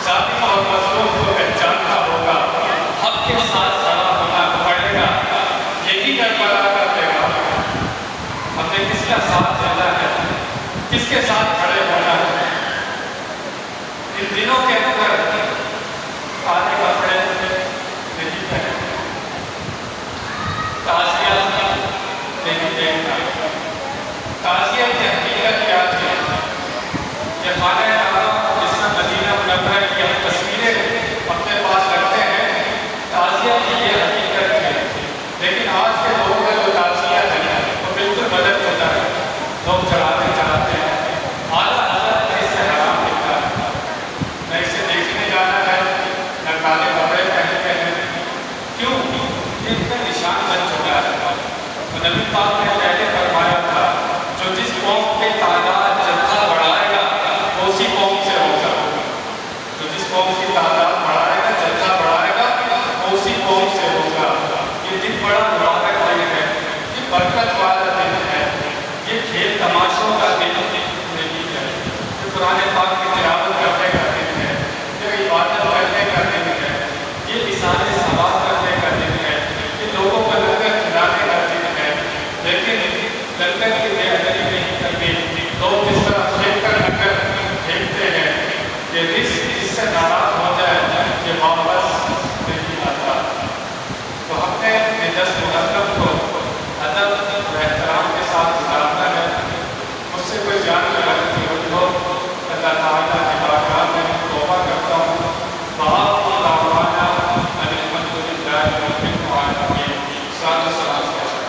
ظالم اور مظلوم کو پہچاننا ہوگا، حق کے ساتھ کھڑا ہونا پڑے گا، یہی گڑبڑا کر دے گا۔ ہم نے کس کا ساتھ دینا ہے، کس کے ساتھ کھڑے ہونا ہے۔ ان دنوں کے اندر کالے کپڑے نہیں پہنے، تعزیت نہیں دیکھنا۔ تعزیت کی حقیقت کیا تھی؟ یہ خانہ کعبہ جس میں مدینہ منورہ کی ہم تصویریں اپنے پاس رکھتے ہیں، تعزیت کی یہ حقیقت ہے۔ لیکن آج کے دور میں جو تعزیت ہے وہ بالکل بدل چکا ہے۔ لوگ چڑھاتے ہیں، اعلیٰ حضرت نے اس سے حرام لکھا ہے، نہ اسے دیکھنے جانا ہے، نہ کالے کپڑے پہنتے ہیں۔ کیوں؟ یہ ان کا نشان بن چکا ہے۔ نبی پاک نے پہلے فرمایا تھا جو جس قوم کی تعداد جتنا بڑھائے گا وہ اسی قوم سے ہوگا، جو جس قوم کی تعداد بڑھائے گا جتنا بڑھائے گا وہ اسی قوم سے ہوگا۔ یہ دن بڑا مبارک دن ہے، یہ برکت والا دن ہے، یہ کھیل تماشوں کا دن نہیں ہے، یہ قرآن پاک کی تلاوت کرنے کا دن ہے، یہ عبادت کرنے کا دن ہے، یہ اظہار ثواب کرنے کا دن ہے، یہ لوگوں کو لنگر کھلانے کا دن ہے۔ لیکن لنگر کی بے ادبی نہیں کرنی، لوگ جس طرح کھیل کر لنگر پھینکتے ہیں، یہ رزق جس سے ناراض ہو جائے یہ واپس نہیں آتا۔ تو ہم نے اپنے 10 محرم کو ادب و احترام کے ساتھ گزارنا ہے۔ مجھ سے کوئی جان میں غلطی ہوئی ہو اللہ تعالیٰ کی بارگاہ میں توبہ کرتا ہوں۔ وآخر دعوانا ان الحمد للہ رب العالمین۔ صلی اللہ علیہ وسلم۔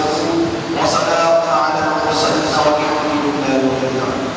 وسلام على المرسلين والحمد لله رب العالمين.